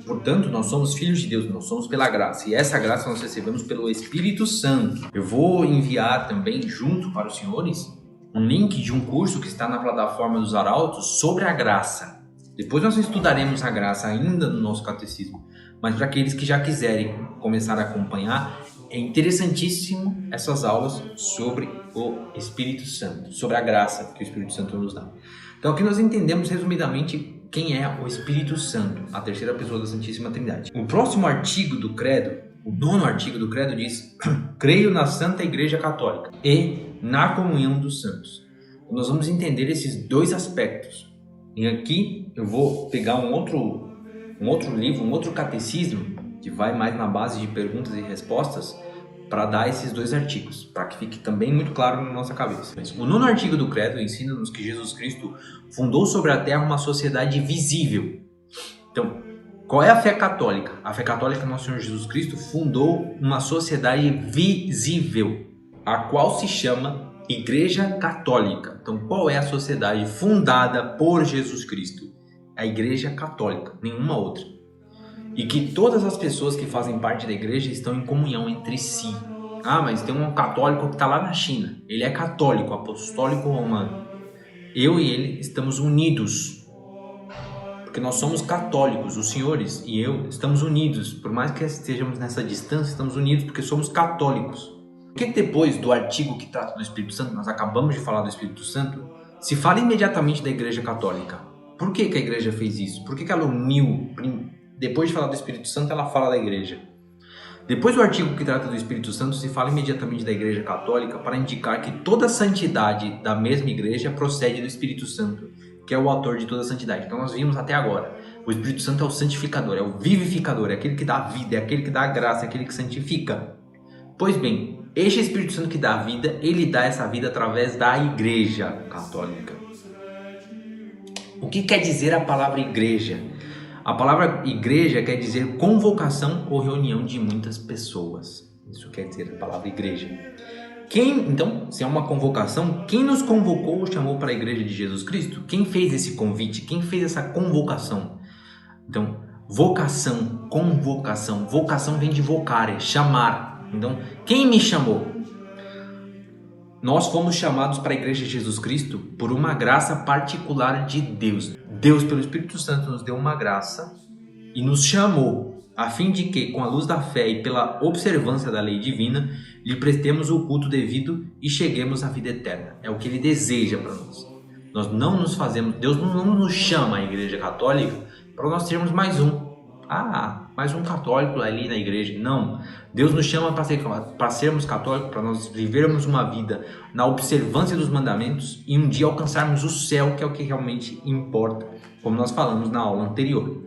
Portanto, nós somos filhos de Deus, nós somos pela graça. E essa graça nós recebemos pelo Espírito Santo. Eu vou enviar também, junto para os senhores, um link de um curso que está na plataforma dos Arautos sobre a graça. Depois nós estudaremos a graça ainda no nosso catecismo. Mas para aqueles que já quiserem começar a acompanhar, é interessantíssimo essas aulas sobre o Espírito Santo, sobre a graça que o Espírito Santo nos dá. Então aqui nós entendemos resumidamente quem é o Espírito Santo, a terceira pessoa da Santíssima Trindade. O próximo artigo do credo, o 9º artigo do credo diz: creio na Santa Igreja Católica e na comunhão dos santos. Nós vamos entender esses dois aspectos. E aqui eu vou pegar um outro livro, um outro catecismo, que vai mais na base de perguntas e respostas, para dar esses dois artigos, para que fique também muito claro na nossa cabeça. O 9º artigo do credo ensina-nos que Jesus Cristo fundou sobre a terra uma sociedade visível. Então, qual é a fé católica? A fé católica, nosso Senhor Jesus Cristo fundou uma sociedade visível, a qual se chama Igreja Católica. Então, qual é a sociedade fundada por Jesus Cristo? A Igreja Católica, nenhuma outra. E que todas as pessoas que fazem parte da igreja estão em comunhão entre si. Mas tem um católico que está lá na China. Ele é católico, apostólico romano. Eu e ele estamos unidos. Porque nós somos católicos, os senhores e eu estamos unidos. Por mais que estejamos nessa distância, estamos unidos porque somos católicos. Por que depois do artigo que trata do Espírito Santo, nós acabamos de falar do Espírito Santo, se fala imediatamente da Igreja Católica? Por que a igreja fez isso? Por que ela uniu? Depois de falar do Espírito Santo, ela fala da igreja. Depois do artigo que trata do Espírito Santo, se fala imediatamente da Igreja Católica para indicar que toda a santidade da mesma Igreja procede do Espírito Santo, que é o autor de toda a santidade. Então nós vimos até agora, o Espírito Santo é o santificador, é o vivificador, é aquele que dá vida, é aquele que dá graça, é aquele que santifica. Pois bem, este Espírito Santo que dá a vida, ele dá essa vida através da Igreja Católica. O que quer dizer a palavra igreja? A palavra igreja quer dizer convocação ou reunião de muitas pessoas. Isso quer dizer a palavra igreja. Então, se é uma convocação, quem nos convocou ou chamou para a igreja de Jesus Cristo? Quem fez esse convite? Quem fez essa convocação? Então, vocação, convocação. Vocação vem de vocare, chamar. Então, quem me chamou? Nós fomos chamados para a igreja de Jesus Cristo por uma graça particular de Deus. Deus, pelo Espírito Santo, nos deu uma graça e nos chamou, a fim de que, com a luz da fé e pela observância da lei divina, lhe prestemos o culto devido e cheguemos à vida eterna. É o que Ele deseja para nós. Nós não nos fazemos, Deus não nos chama à igreja católica para nós termos mais um. Mais um católico ali na igreja. Não. Deus nos chama para sermos católicos, para nós vivermos uma vida na observância dos mandamentos e um dia alcançarmos o céu, que é o que realmente importa, como nós falamos na aula anterior.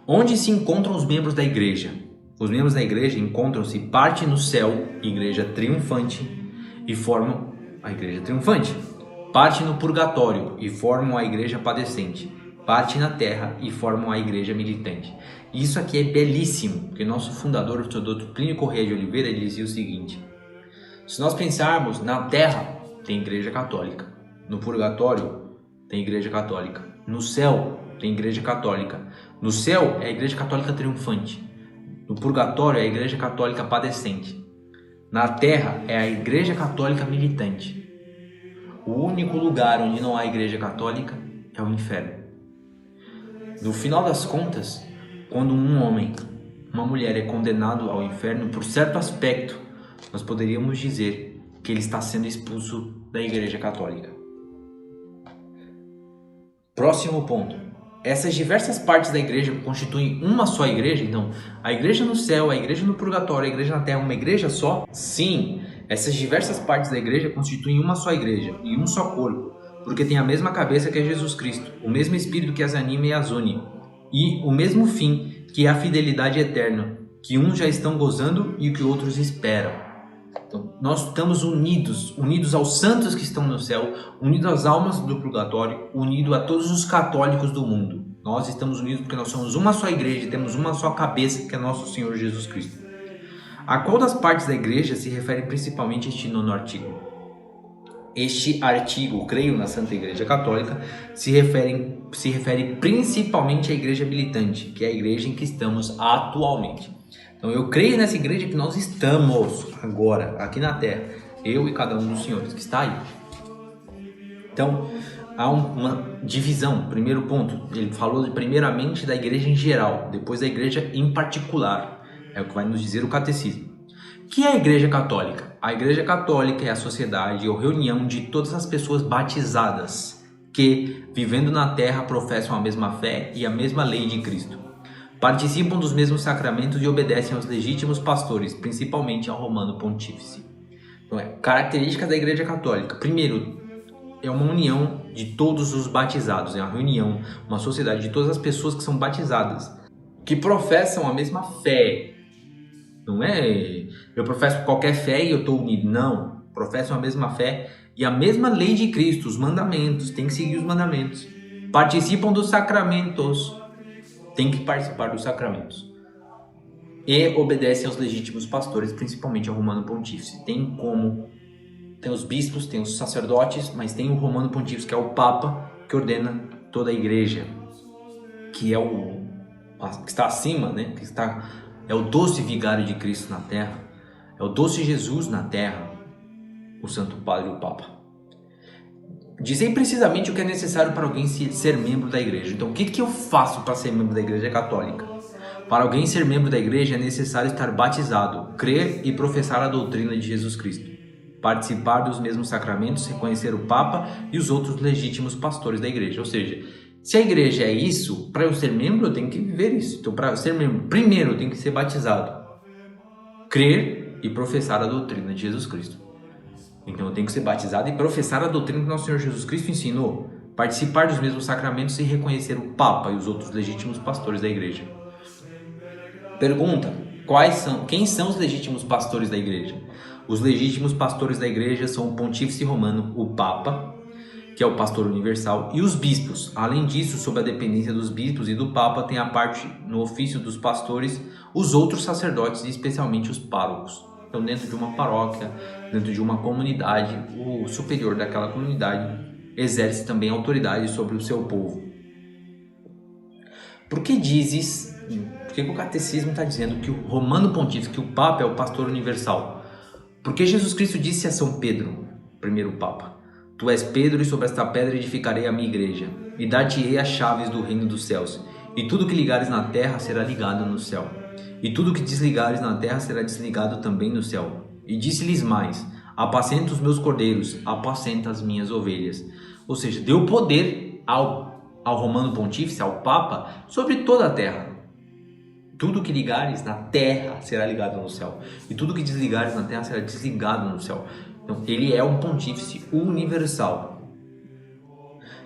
Onde se encontram os membros da igreja? Os membros da igreja encontram-se parte no céu, igreja triunfante, e formam a igreja triunfante. Parte no purgatório e formam a igreja padecente. Parte na terra e formam a igreja militante. Isso aqui é belíssimo, porque nosso fundador, o Dr. Plínio Corrêa de Oliveira, ele dizia o seguinte: se nós pensarmos na terra, tem igreja católica. No purgatório, tem igreja católica. No céu, tem igreja católica. No céu, é a igreja católica triunfante. No purgatório, é a igreja católica padecente. Na terra, é a igreja católica militante. O único lugar onde não há igreja católica é o inferno. No final das contas, quando um homem, uma mulher é condenado ao inferno, por certo aspecto, nós poderíamos dizer que ele está sendo expulso da Igreja Católica. Próximo ponto. Essas diversas partes da igreja constituem uma só igreja? Então, a igreja no céu, a igreja no purgatório, a igreja na terra, uma igreja só? Sim, essas diversas partes da igreja constituem uma só igreja e um só corpo, porque tem a mesma cabeça que é Jesus Cristo, o mesmo Espírito que as anima e as une, e o mesmo fim, que é a fidelidade eterna, que uns já estão gozando e que outros esperam. Então, nós estamos unidos aos santos que estão no céu, unidos às almas do purgatório, unidos a todos os católicos do mundo. Nós estamos unidos porque nós somos uma só igreja e temos uma só cabeça, que é nosso Senhor Jesus Cristo. A qual das partes da igreja se refere principalmente este nono artigo? Este artigo, creio na Santa Igreja Católica, se refere principalmente à igreja militante, que é a igreja em que estamos atualmente. Então eu creio nessa igreja que nós estamos agora, aqui na Terra, eu e cada um dos senhores que está aí. Então há uma divisão. Primeiro ponto, ele falou primeiramente da igreja em geral, depois da igreja em particular, é o que vai nos dizer o catecismo. O que é a Igreja Católica? A Igreja Católica é a sociedade ou reunião de todas as pessoas batizadas que, vivendo na terra, professam a mesma fé e a mesma lei de Cristo. Participam dos mesmos sacramentos e obedecem aos legítimos pastores, principalmente ao Romano Pontífice. Então, características da Igreja Católica. Primeiro, é uma união de todos os batizados, é uma reunião, uma sociedade de todas as pessoas que são batizadas, que professam a mesma fé. Não é eu professo qualquer fé e eu estou unido. Não, professam a mesma fé e a mesma lei de Cristo, os mandamentos, tem que seguir os mandamentos. Participam dos sacramentos, tem que participar dos sacramentos. E obedecem aos legítimos pastores, principalmente ao Romano Pontífice. Tem os bispos, tem os sacerdotes, mas tem o Romano Pontífice, que é o Papa, que ordena toda a igreja, que é que está acima, né? É o doce vigário de Cristo na terra, é o doce Jesus na terra, o Santo Padre e o Papa. Dizem precisamente o que é necessário para alguém ser membro da igreja. Então, o que eu faço para ser membro da Igreja Católica? Para alguém ser membro da igreja é necessário estar batizado, crer e professar a doutrina de Jesus Cristo, participar dos mesmos sacramentos, reconhecer o Papa e os outros legítimos pastores da igreja. Ou seja, se a igreja é isso, para eu ser membro eu tenho que viver isso. Então, para ser membro, primeiro eu tenho que ser batizado. crer e professar a doutrina de Jesus Cristo. Então eu tenho que ser batizado e professar a doutrina que nosso Senhor Jesus Cristo ensinou, participar dos mesmos sacramentos e reconhecer o Papa e os outros legítimos pastores da igreja. Pergunta: quem são os legítimos pastores da igreja? Os legítimos pastores da igreja são o Pontífice Romano, o Papa, que é o pastor universal, e os bispos. Além disso, sob a dependência dos bispos e do Papa, tem a parte no ofício dos pastores, os outros sacerdotes e especialmente os párocos. Então, dentro de uma paróquia, dentro de uma comunidade, o superior daquela comunidade exerce também autoridade sobre o seu povo. Por que o catecismo está dizendo que o Romano Pontífice, que o Papa é o pastor universal? Porque Jesus Cristo disse a São Pedro, primeiro Papa: Tu és Pedro, e sobre esta pedra edificarei a minha igreja, e dar-te-ei as chaves do reino dos céus. E tudo que ligares na terra será ligado no céu, e tudo que desligares na terra será desligado também no céu. E disse-lhes mais: Apacenta os meus cordeiros, apacenta as minhas ovelhas. Ou seja, deu poder ao Romano Pontífice, ao Papa, sobre toda a terra. Tudo que ligares na terra será ligado no céu, e tudo que desligares na terra será desligado no céu. Então, ele é um pontífice universal.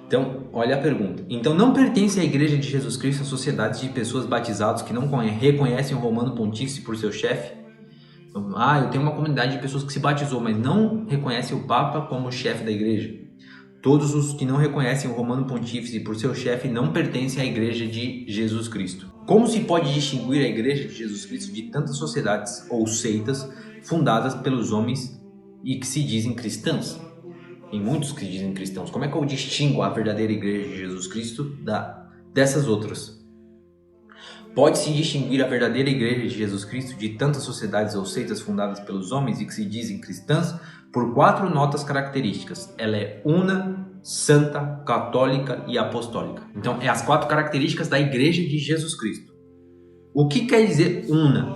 Então, olha a pergunta. Então, não pertence à Igreja de Jesus Cristo a sociedades de pessoas batizadas que não reconhecem o Romano Pontífice por seu chefe? Então, eu tenho uma comunidade de pessoas que se batizou, mas não reconhecem o Papa como chefe da Igreja. Todos os que não reconhecem o Romano Pontífice por seu chefe não pertencem à Igreja de Jesus Cristo. Como se pode distinguir a Igreja de Jesus Cristo de tantas sociedades ou seitas fundadas pelos homens e que se dizem cristãs? Tem muitos que se dizem cristãos. Como é que eu distingo a verdadeira Igreja de Jesus Cristo dessas outras? Pode-se distinguir a verdadeira Igreja de Jesus Cristo de tantas sociedades ou seitas fundadas pelos homens e que se dizem cristãs por 4 notas características. Ela é una, santa, católica e apostólica. Então, é as 4 características da Igreja de Jesus Cristo. O que quer dizer una?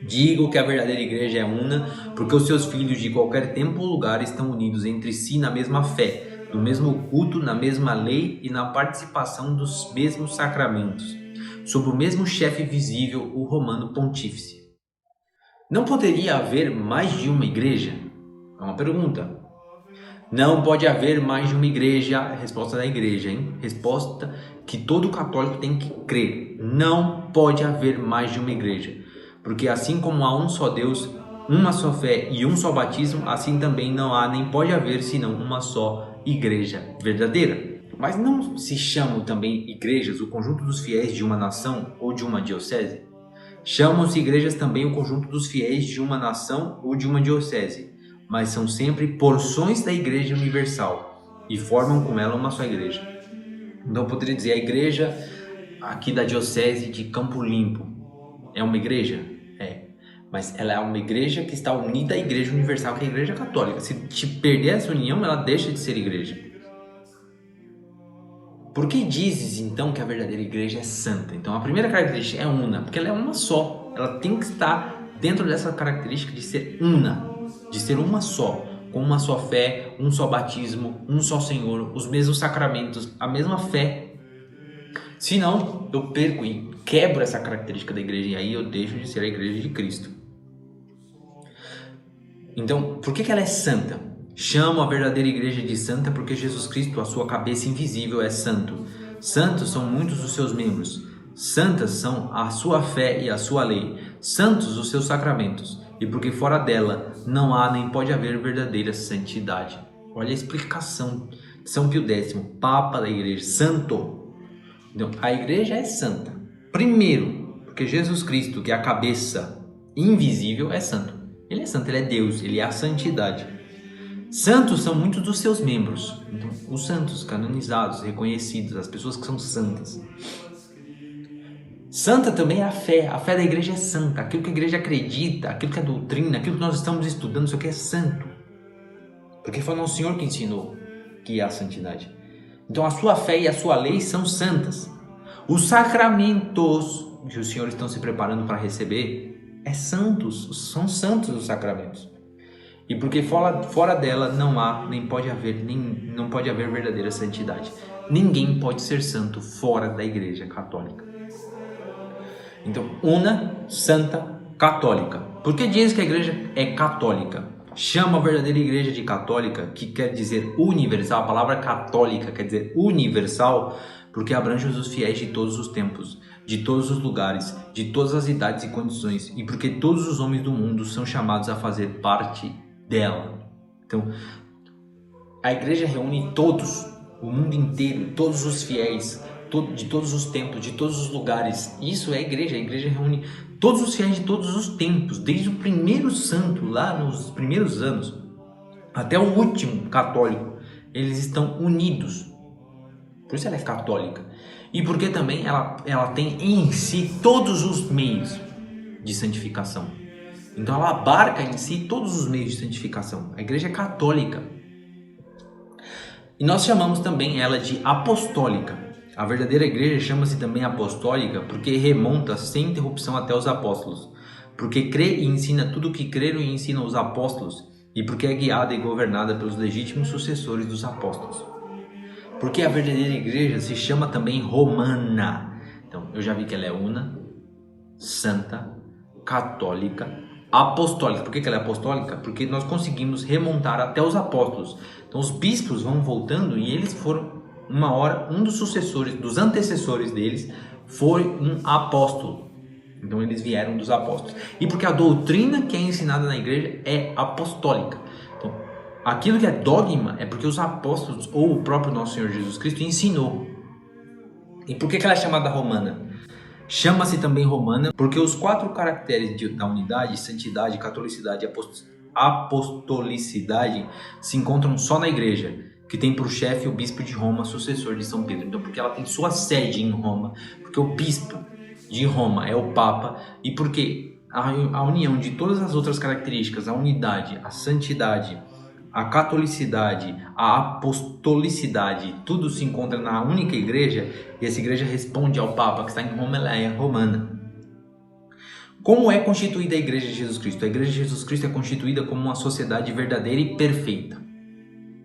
Digo que a verdadeira igreja é una, porque os seus filhos de qualquer tempo ou lugar estão unidos entre si na mesma fé, no mesmo culto, na mesma lei e na participação dos mesmos sacramentos, sob o mesmo chefe visível, o Romano Pontífice. Não poderia haver mais de uma igreja? É uma pergunta. Não pode haver mais de uma igreja. A resposta da igreja, hein? Resposta que todo católico tem que crer. Não pode haver mais de uma igreja. Porque assim como há um só Deus, uma só fé e um só batismo, assim também não há nem pode haver senão uma só igreja verdadeira. Mas não se chamam também igrejas o conjunto dos fiéis de uma nação ou de uma diocese? Chamam-se igrejas também o conjunto dos fiéis de uma nação ou de uma diocese, mas são sempre porções da Igreja Universal e formam com ela uma só igreja. Então eu poderia dizer, a igreja aqui da diocese de Campo Limpo é uma igreja? É, mas ela é uma igreja que está unida à Igreja Universal, que é a Igreja Católica. Se te perder essa união, ela deixa de ser igreja. Por que dizes então que a verdadeira igreja é santa? Então a primeira característica é una, porque ela é uma só. Ela tem que estar dentro dessa característica de ser una, de ser uma só, com uma só fé, um só batismo, um só Senhor, os mesmos sacramentos, a mesma fé. Senão eu perco e quebro essa característica da igreja e aí eu deixo de ser a igreja de Cristo. Então, por que ela é santa? Chamo a verdadeira igreja de santa porque Jesus Cristo, a sua cabeça invisível, é santo. Santos são muitos os seus membros. Santas são a sua fé e a sua lei. Santos os seus sacramentos. E porque fora dela não há nem pode haver verdadeira santidade. Olha a explicação de São Pio X, Papa da igreja, santo. Então, a igreja é santa. Primeiro, porque Jesus Cristo, que é a cabeça invisível, é santo. Ele é santo, ele é Deus, ele é a santidade. Santos são muitos dos seus membros. Então, os santos canonizados, reconhecidos, as pessoas que são santas. Santa também é a fé da igreja é santa. Aquilo que a igreja acredita, aquilo que é doutrina, aquilo que nós estamos estudando, isso aqui é santo. Porque foi o nosso Senhor que ensinou que é a santidade. Então a sua fé e a sua lei são santas. Os sacramentos que os senhores estão se preparando para receber são santos os sacramentos. E porque fora dela não há, não pode haver verdadeira santidade. Ninguém pode ser santo fora da igreja católica. Então, una, santa, católica. Por que diz que a igreja é católica? Chama a verdadeira igreja de católica, que quer dizer universal. A palavra católica quer dizer universal, porque abrange os fiéis de todos os tempos, de todos os lugares, de todas as idades e condições, e porque todos os homens do mundo são chamados a fazer parte dela. Então, a igreja reúne todos, o mundo inteiro, todos os fiéis, de todos os tempos, de todos os lugares. Isso é a igreja reúne todos os fiéis de todos os tempos, desde o primeiro santo, lá nos primeiros anos, até o último católico, eles estão unidos. Por isso ela é católica. E porque também ela tem em si todos os meios de santificação. Então ela abarca em si todos os meios de santificação. A igreja é católica. E nós chamamos também ela de apostólica. A verdadeira igreja chama-se também apostólica porque remonta sem interrupção até os apóstolos. Porque crê e ensina tudo o que creram e ensinam os apóstolos. E porque é guiada e governada pelos legítimos sucessores dos apóstolos. Porque a verdadeira igreja se chama também romana. Então, eu já vi que ela é una, santa, católica, apostólica. Por que ela é apostólica? Porque nós conseguimos remontar até os apóstolos. Então, os bispos vão voltando e eles foram, uma hora, um dos sucessores, dos antecessores deles, foi um apóstolo. Então, eles vieram dos apóstolos. E porque a doutrina que é ensinada na igreja é apostólica. Então, aquilo que é dogma é porque os apóstolos ou o próprio nosso Senhor Jesus Cristo ensinou. E por que ela é chamada romana? Chama-se também romana porque os 4 caracteres da unidade, santidade, catolicidade e apostolicidade se encontram só na igreja, que tem por chefe o bispo de Roma, sucessor de São Pedro. Então, porque ela tem sua sede em Roma, porque o bispo de Roma é o Papa, e porque a união de todas as outras características, a unidade, a santidade, a catolicidade, a apostolicidade, tudo se encontra na única igreja, e essa igreja responde ao Papa que está em Roma, ela é romana. Como é constituída a Igreja de Jesus Cristo? A Igreja de Jesus Cristo é constituída como uma sociedade verdadeira e perfeita.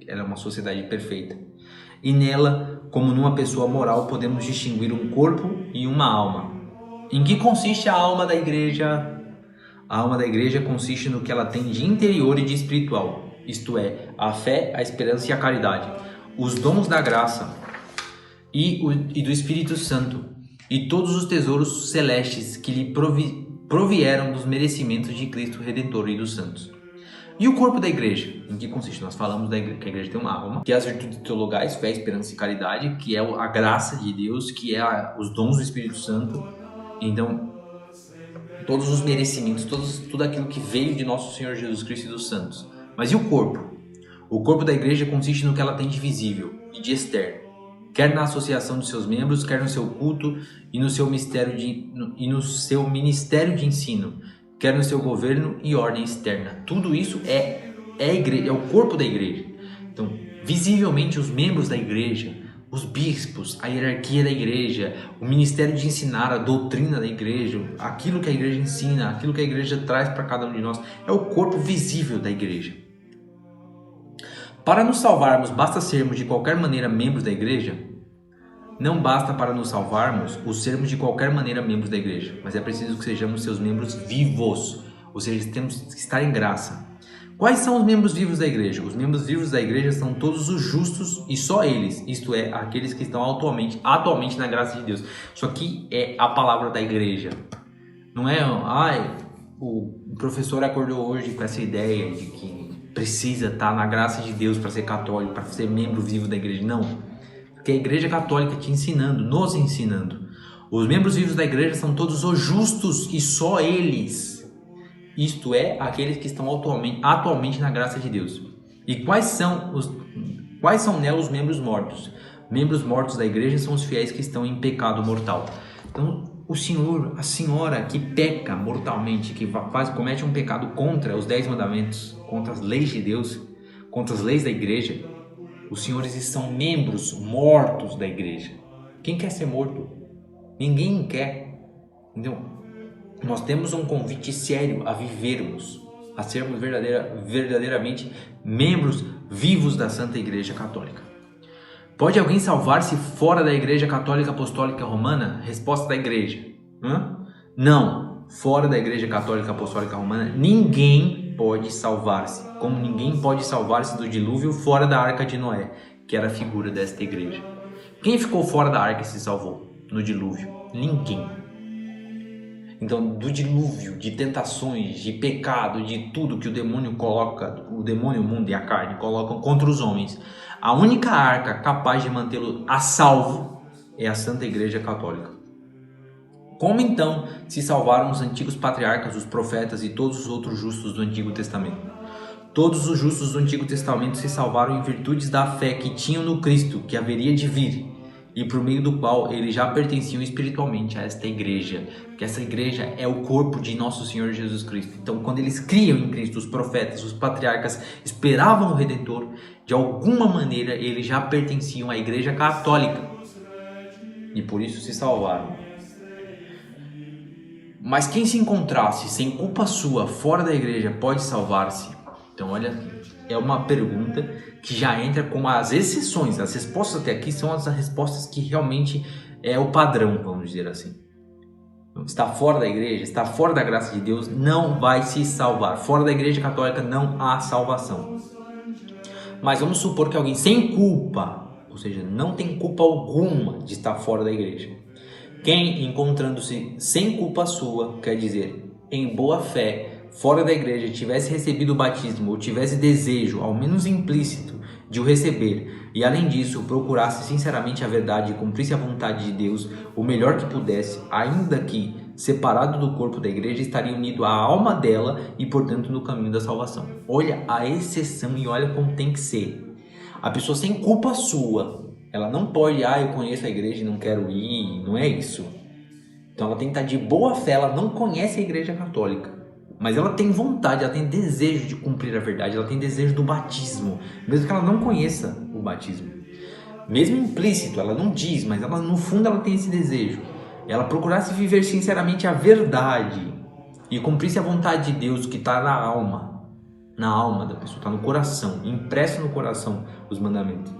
Ela é uma sociedade perfeita. E nela, como numa pessoa moral, podemos distinguir um corpo e uma alma. Em que consiste a alma da igreja? A alma da igreja consiste no que ela tem de interior e de espiritual, isto é, a fé, a esperança e a caridade, os dons da graça e do Espírito Santo, e todos os tesouros celestes que lhe provieram dos merecimentos de Cristo Redentor e dos santos. E o corpo da igreja? Em que consiste? Nós falamos que a igreja tem uma alma, que é as virtudes teologais, fé, esperança e caridade, que é a graça de Deus, que é os dons do Espírito Santo. Então, todos os merecimentos, tudo aquilo que veio de nosso Senhor Jesus Cristo e dos santos. Mas e o corpo? O corpo da igreja consiste no que ela tem de visível e de externo, quer na associação de seus membros, quer no seu culto e no seu ministério de ensino, quer no seu governo e ordem externa. Tudo isso é a igreja, é o corpo da igreja. Então, visivelmente os membros da igreja, os bispos, a hierarquia da igreja, o ministério de ensinar, a doutrina da igreja, aquilo que a igreja ensina, aquilo que a igreja traz para cada um de nós, é o corpo visível da igreja. Para nos salvarmos, basta sermos de qualquer maneira membros da igreja? Não basta para nos salvarmos o sermos de qualquer maneira membros da igreja, mas é preciso que sejamos seus membros vivos, ou seja, temos que estar em graça. Quais são os membros vivos da igreja? Os membros vivos da igreja são todos os justos e só eles, isto é, aqueles que estão atualmente na graça de Deus. Isso aqui é a palavra da igreja. Não é, o professor acordou hoje com essa ideia de que precisa estar na graça de Deus para ser católico, para ser membro vivo da igreja. Não, porque a igreja católica te ensinando, nos ensinando. Os membros vivos da igreja são todos os justos e só eles. Isto é, aqueles que estão atualmente na graça de Deus. E quais são nela os membros mortos? Membros mortos da igreja são os fiéis que estão em pecado mortal. Então, o senhor, a senhora que peca mortalmente, que comete um pecado contra os 10 mandamentos, contra as leis de Deus, contra as leis da igreja, os senhores são membros mortos da igreja. Quem quer ser morto? Ninguém quer. Então, nós temos um convite sério a vivermos, a sermos verdadeiramente membros vivos da Santa Igreja Católica. Pode alguém salvar-se fora da Igreja Católica Apostólica Romana? Resposta da Igreja: não. fora da Igreja Católica Apostólica Romana, ninguém pode salvar-se. Como ninguém pode salvar-se do dilúvio fora da Arca de Noé, que era a figura desta igreja. Quem ficou fora da arca e se salvou no dilúvio? Ninguém. Então, do dilúvio, de tentações, de pecado, de tudo que o demônio coloca, o demônio, o mundo e a carne colocam contra os homens, a única arca capaz de mantê-lo a salvo é a Santa Igreja Católica. Como então se salvaram os antigos patriarcas, os profetas e todos os outros justos do Antigo Testamento? Todos os justos do Antigo Testamento se salvaram em virtudes da fé que tinham no Cristo, que haveria de vir, e por meio do qual eles já pertenciam espiritualmente a esta igreja, que essa igreja é o corpo de nosso Senhor Jesus Cristo. Então, quando eles criam em Cristo, os profetas, os patriarcas esperavam o Redentor, de alguma maneira eles já pertenciam à igreja católica, e por isso se salvaram. Mas quem se encontrasse sem culpa sua fora da igreja pode salvar-se? Então, olha, é uma pergunta que já entra com as exceções. As respostas até aqui são as respostas que realmente é o padrão, vamos dizer assim. Está fora da igreja, está fora da graça de Deus, não vai se salvar. Fora da igreja católica não há salvação. Mas vamos supor que alguém sem culpa, ou seja, não tem culpa alguma de estar fora da igreja. Quem, encontrando-se sem culpa sua, quer dizer, em boa fé, fora da igreja, tivesse recebido o batismo ou tivesse desejo, ao menos implícito, de o receber, e além disso procurasse sinceramente a verdade e cumprisse a vontade de Deus o melhor que pudesse, ainda que separado do corpo da igreja, estaria unido à alma dela e portanto no caminho da salvação. Olha a exceção e olha como tem que ser. A pessoa sem culpa sua, ela não pode, eu conheço a igreja e não quero ir, não é isso. Então ela tem que estar de boa fé, ela não conhece a igreja católica, mas ela tem vontade, ela tem desejo de cumprir a verdade, ela tem desejo do batismo, mesmo que ela não conheça o batismo. Mesmo implícito, ela não diz, mas ela, no fundo ela tem esse desejo. Ela procurasse viver sinceramente a verdade e cumprisse a vontade de Deus que está na alma da pessoa, está no coração, impresso no coração os mandamentos.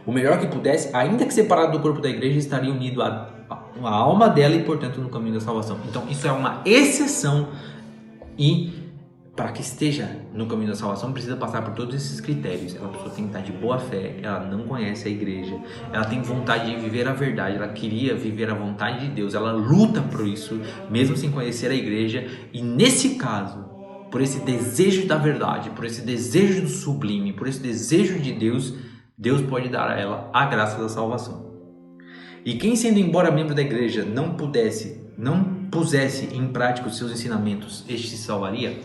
O melhor que pudesse, ainda que separado do corpo da igreja, estaria unido à alma dela e, portanto, no caminho da salvação. Então, isso é uma exceção e, para que esteja no caminho da salvação, precisa passar por todos esses critérios. A pessoa tem que estar de boa fé, ela não conhece a igreja, ela tem vontade de viver a verdade, ela queria viver a vontade de Deus, ela luta por isso, mesmo sem conhecer a igreja, e nesse caso, por esse desejo da verdade, por esse desejo do sublime, por esse desejo de Deus, Deus pode dar a ela a graça da salvação. E quem, sendo embora membro da igreja, não pusesse em prática os seus ensinamentos, este se salvaria?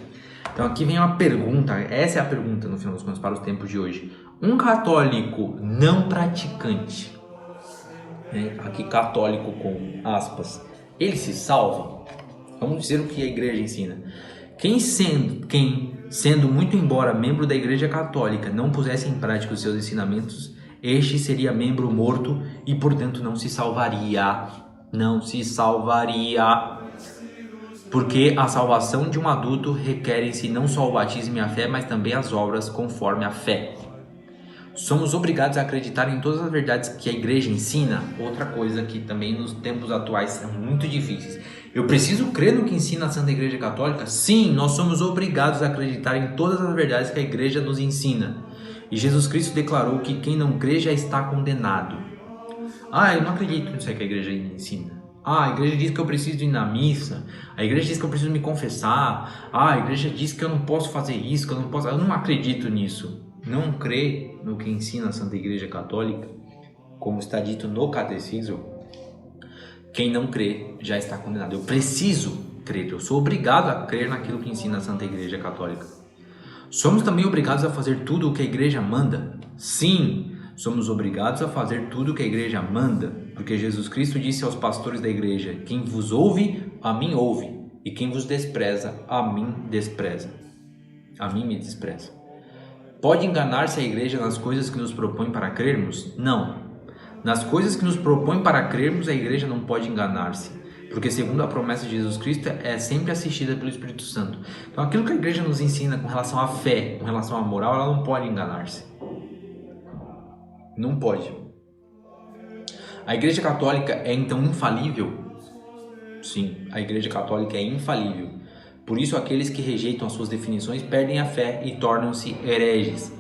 Então aqui vem uma pergunta, essa é a pergunta no final dos contos para os tempos de hoje. Um católico não praticante, aqui católico com aspas, ele se salva? Vamos dizer o que a igreja ensina. Quem sendo muito embora membro da igreja católica não pusesse em prática os seus ensinamentos, este seria membro morto e portanto não se salvaria. Não se salvaria. Porque a salvação de um adulto requer em si não só o batismo e a fé, mas também as obras conforme a fé. Somos obrigados a acreditar em todas as verdades que a igreja ensina, outra coisa que também nos tempos atuais são muito difíceis. Eu preciso crer no que ensina a Santa Igreja Católica? Sim, nós somos obrigados a acreditar em todas as verdades que a igreja nos ensina. E Jesus Cristo declarou que quem não crê já está condenado. Eu não acredito nisso que a igreja ensina. A igreja diz que eu preciso ir na missa. A igreja diz que eu preciso me confessar. A igreja diz que eu não posso fazer isso, que eu não posso... Eu não acredito nisso. Não crê no que ensina a Santa Igreja Católica, como está dito no Catecismo, quem não crê já está condenado. Eu preciso crer, eu sou obrigado a crer naquilo que ensina a Santa Igreja Católica. Somos também obrigados a fazer tudo o que a igreja manda? Sim, somos obrigados a fazer tudo o que a igreja manda, porque Jesus Cristo disse aos pastores da igreja: quem vos ouve, a mim ouve, e quem vos despreza, a mim despreza. A mim me despreza. Pode enganar-se a igreja nas coisas que nos propõe para crermos? Não. Nas coisas que nos propõe para crermos, a igreja não pode enganar-se, porque segundo a promessa de Jesus Cristo, é sempre assistida pelo Espírito Santo. Então aquilo que a igreja nos ensina com relação à fé, com relação à moral, ela não pode enganar-se. Não pode. A igreja católica é então infalível? Sim, a Igreja Católica é infalível. Por isso, aqueles que rejeitam as suas definições perdem a fé e tornam-se hereges.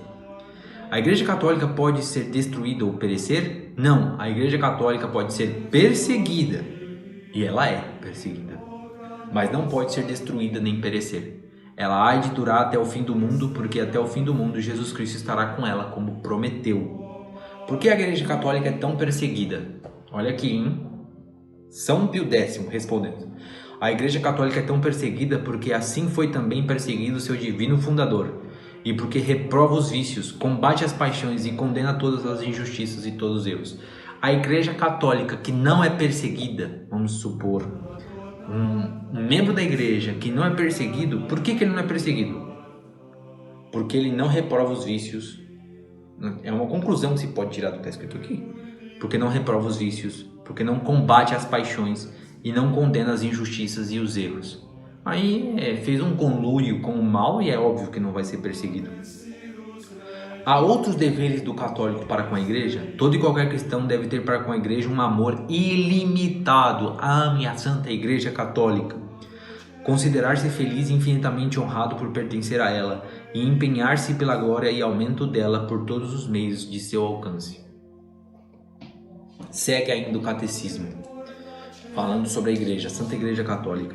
A Igreja Católica pode ser destruída ou perecer? Não, a Igreja Católica pode ser perseguida, e ela é perseguida, mas não pode ser destruída nem perecer. Ela há de durar até o fim do mundo, porque até o fim do mundo Jesus Cristo estará com ela, como prometeu. Por que a Igreja Católica é tão perseguida? Olha aqui, hein? São Pio X respondendo. A Igreja Católica é tão perseguida porque assim foi também perseguido seu divino fundador, e porque reprova os vícios, combate as paixões e condena todas as injustiças e todos os erros. A Igreja Católica que não é perseguida, vamos supor, um membro da igreja que não é perseguido, por que ele não é perseguido? Porque ele não reprova os vícios. É uma conclusão que se pode tirar do que está escrito aqui. Porque não reprova os vícios, porque não combate as paixões e não condena as injustiças e os erros. Aí fez um conluio com o mal e é óbvio que não vai ser perseguido. Há outros deveres do católico para com a igreja? Todo e qualquer cristão deve ter para com a igreja um amor ilimitado. Ame a Santa Igreja Católica. Considerar-se feliz e infinitamente honrado por pertencer a ela e empenhar-se pela glória e aumento dela por todos os meios de seu alcance. Segue ainda o catecismo, falando sobre a igreja, a Santa Igreja Católica.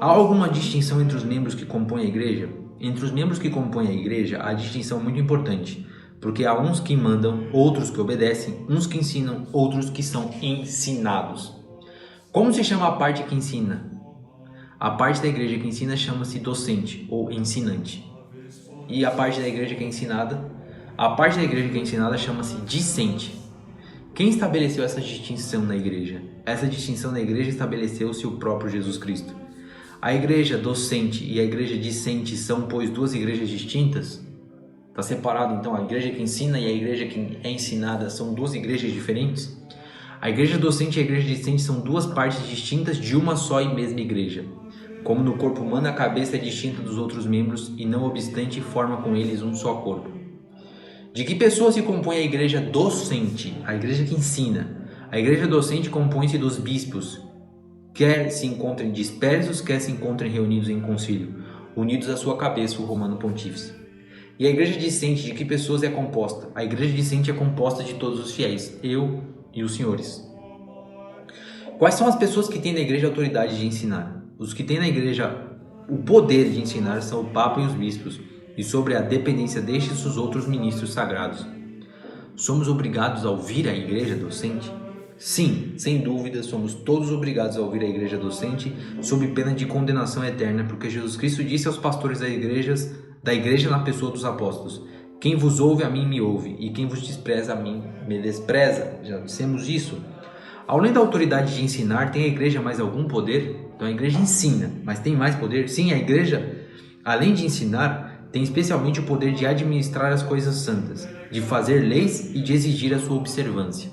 Há alguma distinção entre os membros que compõem a igreja? Entre os membros que compõem a igreja, há distinção muito importante, porque há uns que mandam, outros que obedecem, uns que ensinam, outros que são ensinados. Como se chama a parte que ensina? A parte da igreja que ensina chama-se docente ou ensinante. E a parte da igreja que é ensinada? A parte da igreja que é ensinada chama-se discente. Quem estabeleceu essa distinção na igreja? Essa distinção na igreja estabeleceu-se o próprio Jesus Cristo. A igreja docente e a igreja discente são, pois, duas igrejas distintas? Está separado, então, a igreja que ensina e a igreja que é ensinada são duas igrejas diferentes? A igreja docente e a igreja discente são duas partes distintas de uma só e mesma igreja. Como no corpo humano a cabeça é distinta dos outros membros e, não obstante, forma com eles um só corpo. De que pessoa se compõe a igreja docente, a igreja que ensina? A igreja docente compõe-se dos bispos, quer se encontrem dispersos, quer se encontrem reunidos em concílio, unidos à sua cabeça, o Romano Pontífice. E a igreja discente, de que pessoas é composta? A igreja discente é composta de todos os fiéis, eu e os senhores. Quais são as pessoas que têm na igreja a autoridade de ensinar? Os que têm na igreja o poder de ensinar são o Papa e os bispos, e sobre a dependência destes os outros ministros sagrados. Somos obrigados a ouvir a igreja docente? Sim, sem dúvida, somos todos obrigados a ouvir a igreja docente, sob pena de condenação eterna, porque Jesus Cristo disse aos pastores da igreja na pessoa dos apóstolos: quem vos ouve a mim me ouve, e quem vos despreza a mim me despreza. Já dissemos isso. Além da autoridade de ensinar, tem a igreja mais algum poder? Então a igreja ensina, mas tem mais poder? Sim, a igreja, além de ensinar, tem especialmente o poder de administrar as coisas santas, de fazer leis e de exigir a sua observância.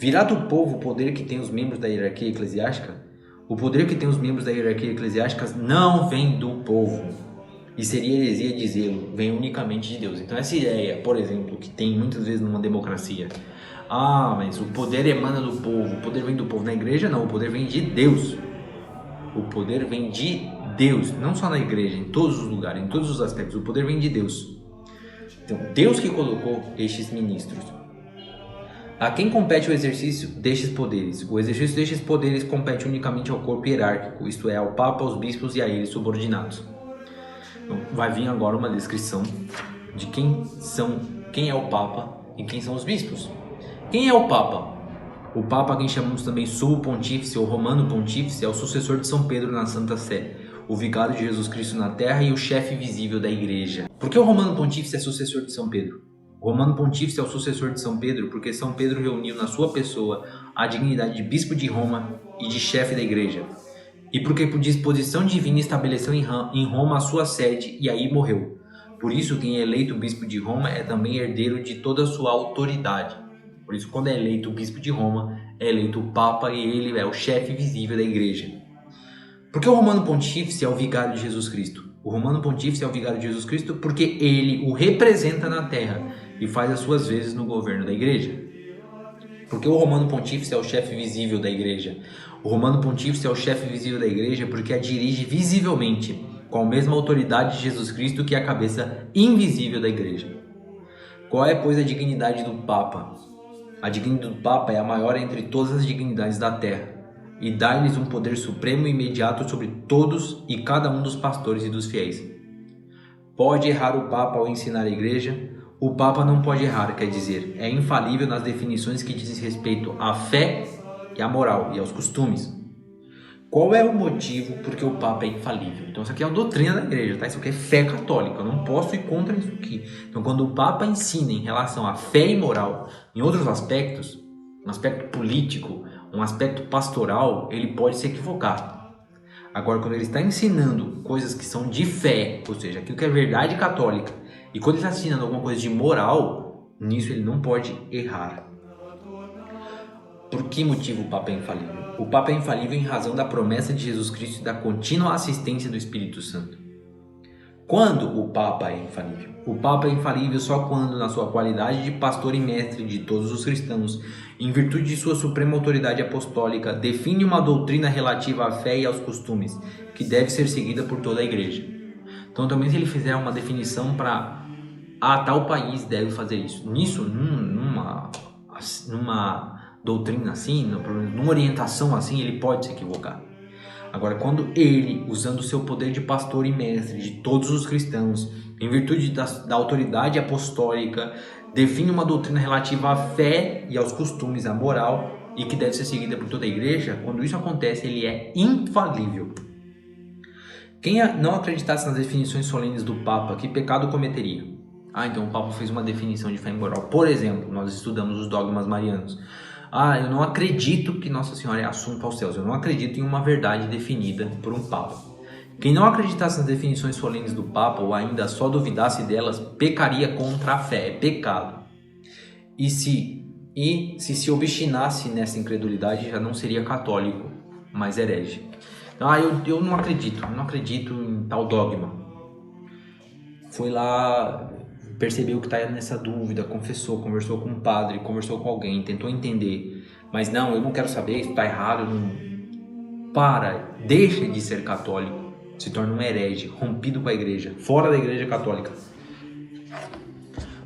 Virá do povo o poder que tem os membros da hierarquia eclesiástica? O poder que tem os membros da hierarquia eclesiástica não vem do povo. E seria heresia dizê-lo, vem unicamente de Deus. Então essa ideia, por exemplo, que tem muitas vezes numa democracia: ah, mas o poder emana do povo, o poder vem do povo. Na igreja não, o poder vem de Deus. O poder vem de Deus, não só na igreja, em todos os lugares, em todos os aspectos, o poder vem de Deus. Então, Deus que colocou estes ministros. A quem compete o exercício destes poderes? O exercício destes poderes compete unicamente ao corpo hierárquico, isto é, ao Papa, aos bispos e a eles subordinados. Então, vai vir agora uma descrição de quem é o Papa e quem são os bispos. Quem é o Papa? O Papa, a quem chamamos também Sumo Pontífice ou Romano Pontífice, é o sucessor de São Pedro na Santa Sé, o vigário de Jesus Cristo na terra e o chefe visível da igreja. Por que o Romano Pontífice é sucessor de São Pedro? O Romano Pontífice é o sucessor de São Pedro porque São Pedro reuniu na sua pessoa a dignidade de bispo de Roma e de chefe da igreja. E porque por disposição divina estabeleceu em Roma a sua sede e aí morreu. Por isso quem é eleito bispo de Roma é também herdeiro de toda a sua autoridade. Por isso quando é eleito o bispo de Roma, é eleito o Papa e ele é o chefe visível da igreja. Por que o Romano Pontífice é o vigário de Jesus Cristo? O Romano Pontífice é o vigário de Jesus Cristo porque ele o representa na terra e faz as suas vezes no governo da igreja. Porque o Romano Pontífice é o chefe visível da igreja. O Romano Pontífice é o chefe visível da igreja porque a dirige visivelmente, com a mesma autoridade de Jesus Cristo que é a cabeça invisível da igreja. Qual é, pois, a dignidade do Papa? A dignidade do Papa é a maior entre todas as dignidades da terra e dá-lhes um poder supremo e imediato sobre todos e cada um dos pastores e dos fiéis. Pode errar o Papa ao ensinar a igreja? O Papa não pode errar, quer dizer, é infalível nas definições que dizem respeito à fé e à moral e aos costumes. Qual é o motivo por que o Papa é infalível? Então isso aqui é a doutrina da igreja, tá? Isso aqui é fé católica, eu não posso ir contra isso aqui. Então quando o Papa ensina em relação à fé e moral, em outros aspectos, um aspecto político, um aspecto pastoral, ele pode se equivocar. Agora, quando ele está ensinando coisas que são de fé, ou seja, aquilo que é verdade católica, e quando ele está ensinando alguma coisa de moral, nisso ele não pode errar. Por que motivo o Papa é infalível? O Papa é infalível em razão da promessa de Jesus Cristo e da contínua assistência do Espírito Santo. Quando o Papa é infalível? O Papa é infalível só quando, na sua qualidade de pastor e mestre de todos os cristãos, em virtude de sua suprema autoridade apostólica, define uma doutrina relativa à fé e aos costumes, que deve ser seguida por toda a igreja. Então também se ele fizer uma definição para tal país deve fazer isso. Nisso, numa doutrina assim, numa orientação assim, ele pode se equivocar. Agora, quando ele, usando o seu poder de pastor e mestre de todos os cristãos, em virtude da autoridade apostólica, define uma doutrina relativa à fé e aos costumes, à moral, e que deve ser seguida por toda a igreja, quando isso acontece, ele é infalível. Quem não acreditasse nas definições solenes do Papa, que pecado cometeria? Então o Papa fez uma definição de fé e moral. Por exemplo, nós estudamos os dogmas marianos. Eu não acredito que Nossa Senhora é assunta aos céus. Eu não acredito em uma verdade definida por um Papa. Quem não acreditasse nas definições solenes do Papa ou ainda só duvidasse delas, pecaria contra a fé, é pecado. E se obstinasse nessa incredulidade, já não seria católico, mas herege. Eu não acredito em tal dogma. Foi lá, percebeu que está nessa dúvida, confessou, conversou com um padre, conversou com alguém, tentou entender. Mas não, eu não quero saber, isso está errado. Deixa de ser católico, se torna um herege, rompido com a igreja, fora da igreja católica.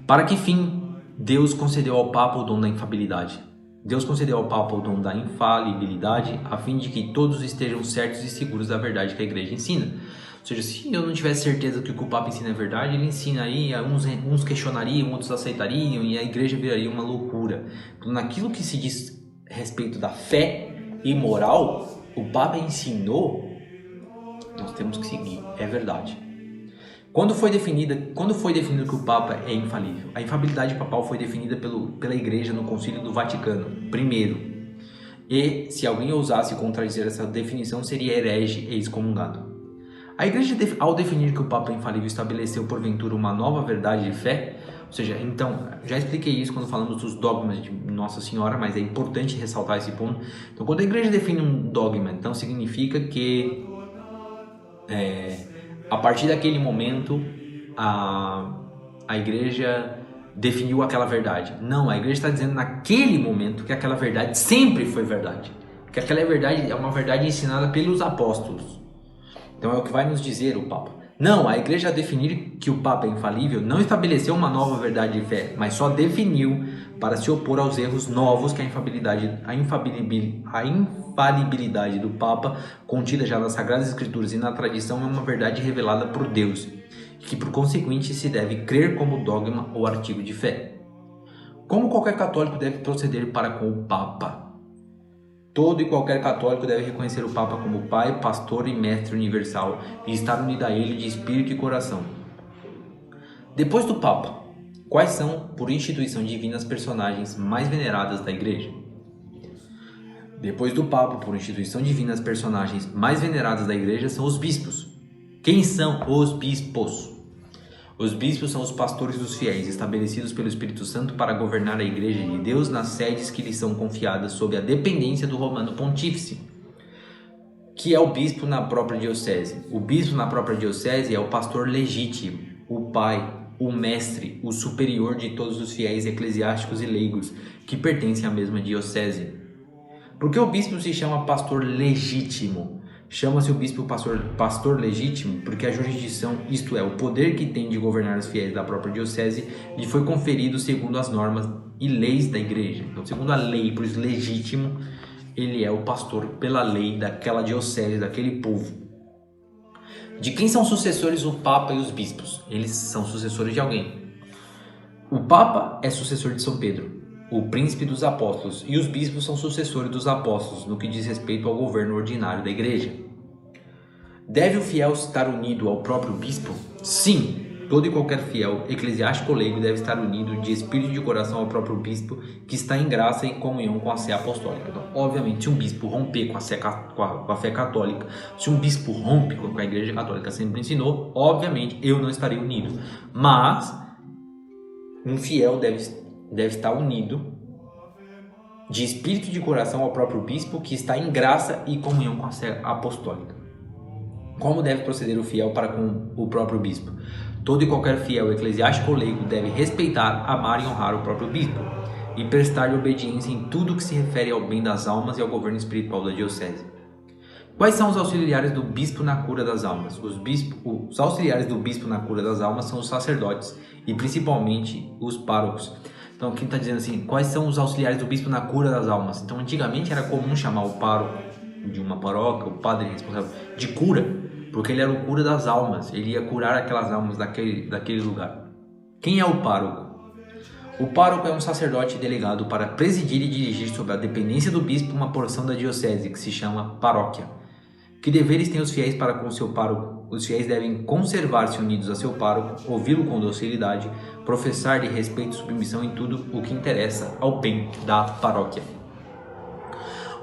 Para que fim Deus concedeu ao Papa o dom da infabilidade? Deus concedeu ao Papa o dom da infalibilidade a fim de que todos estejam certos e seguros da verdade que a igreja ensina. Ou seja, se eu não tivesse certeza que o Papa ensina é verdade, ele ensina aí, uns questionariam, outros aceitariam e a igreja viraria uma loucura. Então, naquilo que se diz a respeito da fé e moral, o Papa ensinou, nós temos que seguir, é verdade. Quando foi definido que o Papa é infalível? A infalibilidade papal foi definida pela Igreja no Concílio do Vaticano I. E se alguém ousasse contradizer essa definição, seria herege e excomungado. A Igreja, ao definir que o Papa é infalível, estabeleceu porventura uma nova verdade de fé? Ou seja, então, já expliquei isso quando falamos dos dogmas de Nossa Senhora, mas é importante ressaltar esse ponto. Então, quando a Igreja define um dogma, então significa que a partir daquele momento a igreja definiu aquela verdade. Não, a igreja está dizendo naquele momento que aquela verdade sempre foi verdade. Que aquela verdade é uma verdade ensinada pelos apóstolos. Então é o que vai nos dizer o Papa. Não, a igreja ao definir que o Papa é infalível não estabeleceu uma nova verdade de fé, mas só definiu para se opor aos erros novos que a infalibilidade do Papa, contida já nas Sagradas Escrituras e na tradição, é uma verdade revelada por Deus, e que por conseguinte se deve crer como dogma ou artigo de fé. Como qualquer católico deve proceder para com o Papa? Todo e qualquer católico deve reconhecer o Papa como Pai, Pastor e Mestre Universal e estar unido a Ele de espírito e coração. Depois do Papa, quais são, por instituição divina, as personagens mais veneradas da Igreja? Depois do Papa, por instituição divina, as personagens mais veneradas da Igreja são os bispos. Quem são os bispos? Os bispos são os pastores dos fiéis, estabelecidos pelo Espírito Santo para governar a Igreja de Deus nas sedes que lhes são confiadas sob a dependência do Romano Pontífice, que é o bispo na própria diocese. O bispo na própria diocese é o pastor legítimo, o pai, o mestre, o superior de todos os fiéis eclesiásticos e leigos que pertencem à mesma diocese. Por que o bispo se chama pastor legítimo? Chama-se o bispo pastor legítimo porque a jurisdição, isto é, o poder que tem de governar os fiéis da própria diocese, lhe foi conferido segundo as normas e leis da igreja. Então, segundo a lei, por isso legítimo, ele é o pastor pela lei daquela diocese, daquele povo. De quem são sucessores o Papa e os bispos? Eles são sucessores de alguém. O Papa é sucessor de São Pedro, o príncipe dos apóstolos, e os bispos são sucessores dos apóstolos no que diz respeito ao governo ordinário da igreja. Deve o fiel estar unido ao próprio bispo? Sim, todo e qualquer fiel, eclesiástico ou leigo, deve estar unido de espírito e de coração ao próprio bispo, que está em graça e em comunhão com a sé apostólica. Então, obviamente, se um bispo romper com a fé católica, se um bispo rompe com a igreja católica sempre ensinou, obviamente eu não estarei unido. Mas um fiel deve estar unido de espírito e de coração ao próprio bispo, que está em graça e comunhão com a sé apostólica. Como deve proceder o fiel para com o próprio bispo? Todo e qualquer fiel, eclesiástico ou leigo, deve respeitar, amar e honrar o próprio bispo e prestar-lhe obediência em tudo que se refere ao bem das almas e ao governo espiritual da diocese. Quais são os auxiliares do bispo na cura das almas? Os auxiliares do bispo na cura das almas são os sacerdotes e principalmente os párocos. Então aqui está dizendo assim, quais são os auxiliares do bispo na cura das almas? Então antigamente era comum chamar o pároco de uma paróquia, o padre responsável, de cura, porque ele era o cura das almas, ele ia curar aquelas almas daquele lugar. Quem é o pároco? O pároco é um sacerdote delegado para presidir e dirigir sob a dependência do bispo uma porção da diocese, que se chama paróquia. Que deveres têm os fiéis para com seu pároco? Os fiéis devem conservar-se unidos a seu pároco, ouvi-lo com docilidade, professar-lhe respeito e submissão em tudo o que interessa ao bem da paróquia.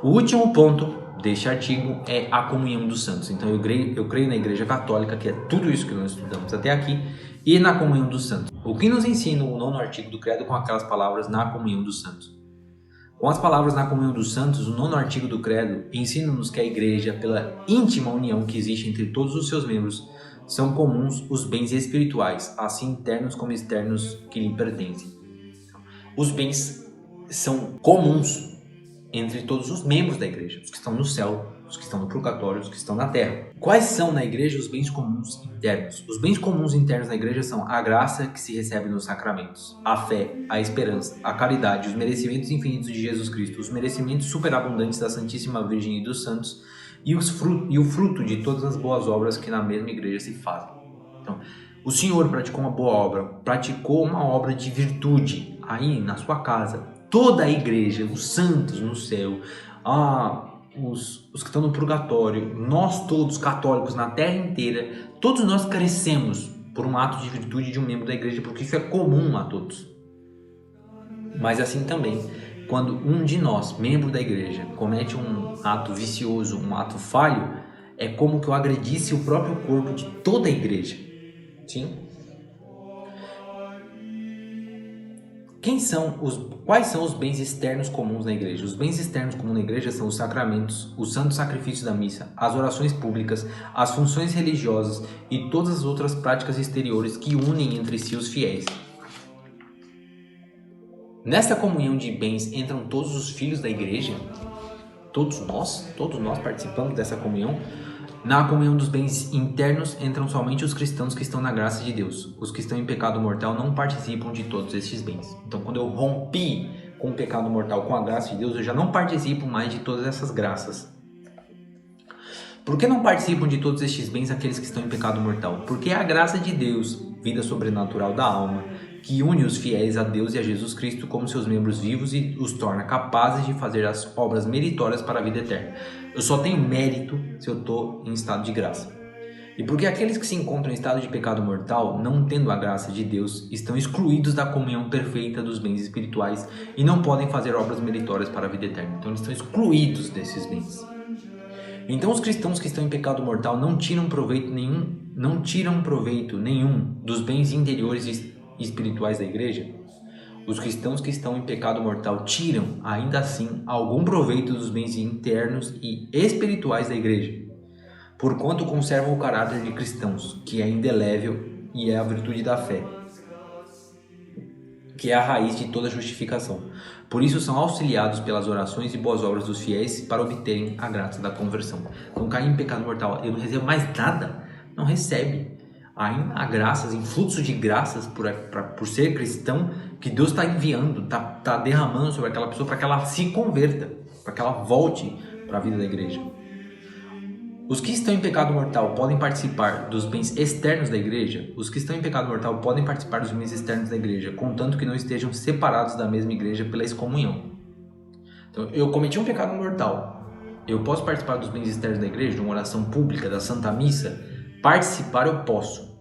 O último ponto deste artigo é a comunhão dos santos. Então eu creio na Igreja Católica, que é tudo isso que nós estudamos até aqui, e na comunhão dos santos. O que nos ensina o 9º artigo do Credo com aquelas palavras na comunhão dos santos? Com as palavras na comunhão dos santos, o 9º artigo do Credo ensina-nos que a Igreja, pela íntima união que existe entre todos os seus membros, são comuns os bens espirituais, assim internos como externos, que lhe pertencem. Os bens são comuns entre todos os membros da igreja, os que estão no céu, os que estão no purgatório, os que estão na terra. Quais são na igreja os bens comuns internos? Os bens comuns internos na igreja são a graça que se recebe nos sacramentos, a fé, a esperança, a caridade, os merecimentos infinitos de Jesus Cristo, os merecimentos superabundantes da Santíssima Virgem e dos santos e o fruto de todas as boas obras que na mesma igreja se fazem. Então, o Senhor praticou uma boa obra, praticou uma obra de virtude aí na sua casa. Toda a igreja, os santos no céu, os que estão no purgatório, nós todos católicos na terra inteira, todos nós crescemos por um ato de virtude de um membro da igreja, porque isso é comum a todos. Mas assim também, quando um de nós, membro da igreja, comete um ato vicioso, um ato falho, é como que eu agredisse o próprio corpo de toda a igreja. Sim? Quais são os bens externos comuns na igreja? Os bens externos comuns na igreja são os sacramentos, o santo sacrifício da missa, as orações públicas, as funções religiosas e todas as outras práticas exteriores que unem entre si os fiéis. Nessa comunhão de bens entram todos os filhos da igreja? Todos nós participamos dessa comunhão. Na comunhão dos bens internos entram somente os cristãos que estão na graça de Deus. Os que estão em pecado mortal não participam de todos estes bens. Então, quando eu rompi com o pecado mortal, com a graça de Deus, eu já não participo mais de todas essas graças. Por que não participam de todos estes bens aqueles que estão em pecado mortal? Porque é a graça de Deus, vida sobrenatural da alma, que une os fiéis a Deus e a Jesus Cristo como seus membros vivos e os torna capazes de fazer as obras meritórias para a vida eterna. Eu só tenho mérito se eu estou em estado de graça. E porque aqueles que se encontram em estado de pecado mortal, não tendo a graça de Deus, estão excluídos da comunhão perfeita dos bens espirituais e não podem fazer obras meritórias para a vida eterna. Então eles estão excluídos desses bens. Então os cristãos que estão em pecado mortal não tiram proveito nenhum dos bens interiores e espirituais da igreja. Os cristãos que estão em pecado mortal tiram, ainda assim, algum proveito dos bens internos e espirituais da igreja, porquanto conservam o caráter de cristãos, que é indelével e é a virtude da fé. que é a raiz de toda justificação. Por isso são auxiliados pelas orações e boas obras dos fiéis para obterem a graça da conversão. Então cair em pecado mortal, eu não recebo mais nada, não recebe. Há graças, influxo de graças por ser cristão, que Deus está enviando, está derramando sobre aquela pessoa para que ela se converta, para que ela volte para a vida da igreja. Os que estão em pecado mortal podem participar dos bens externos da igreja? Os que estão em pecado mortal podem participar dos bens externos da igreja, contanto que não estejam separados da mesma igreja pela excomunhão. Então, eu cometi um pecado mortal. Eu posso participar dos bens externos da igreja, de uma oração pública, da Santa Missa? Participar eu posso,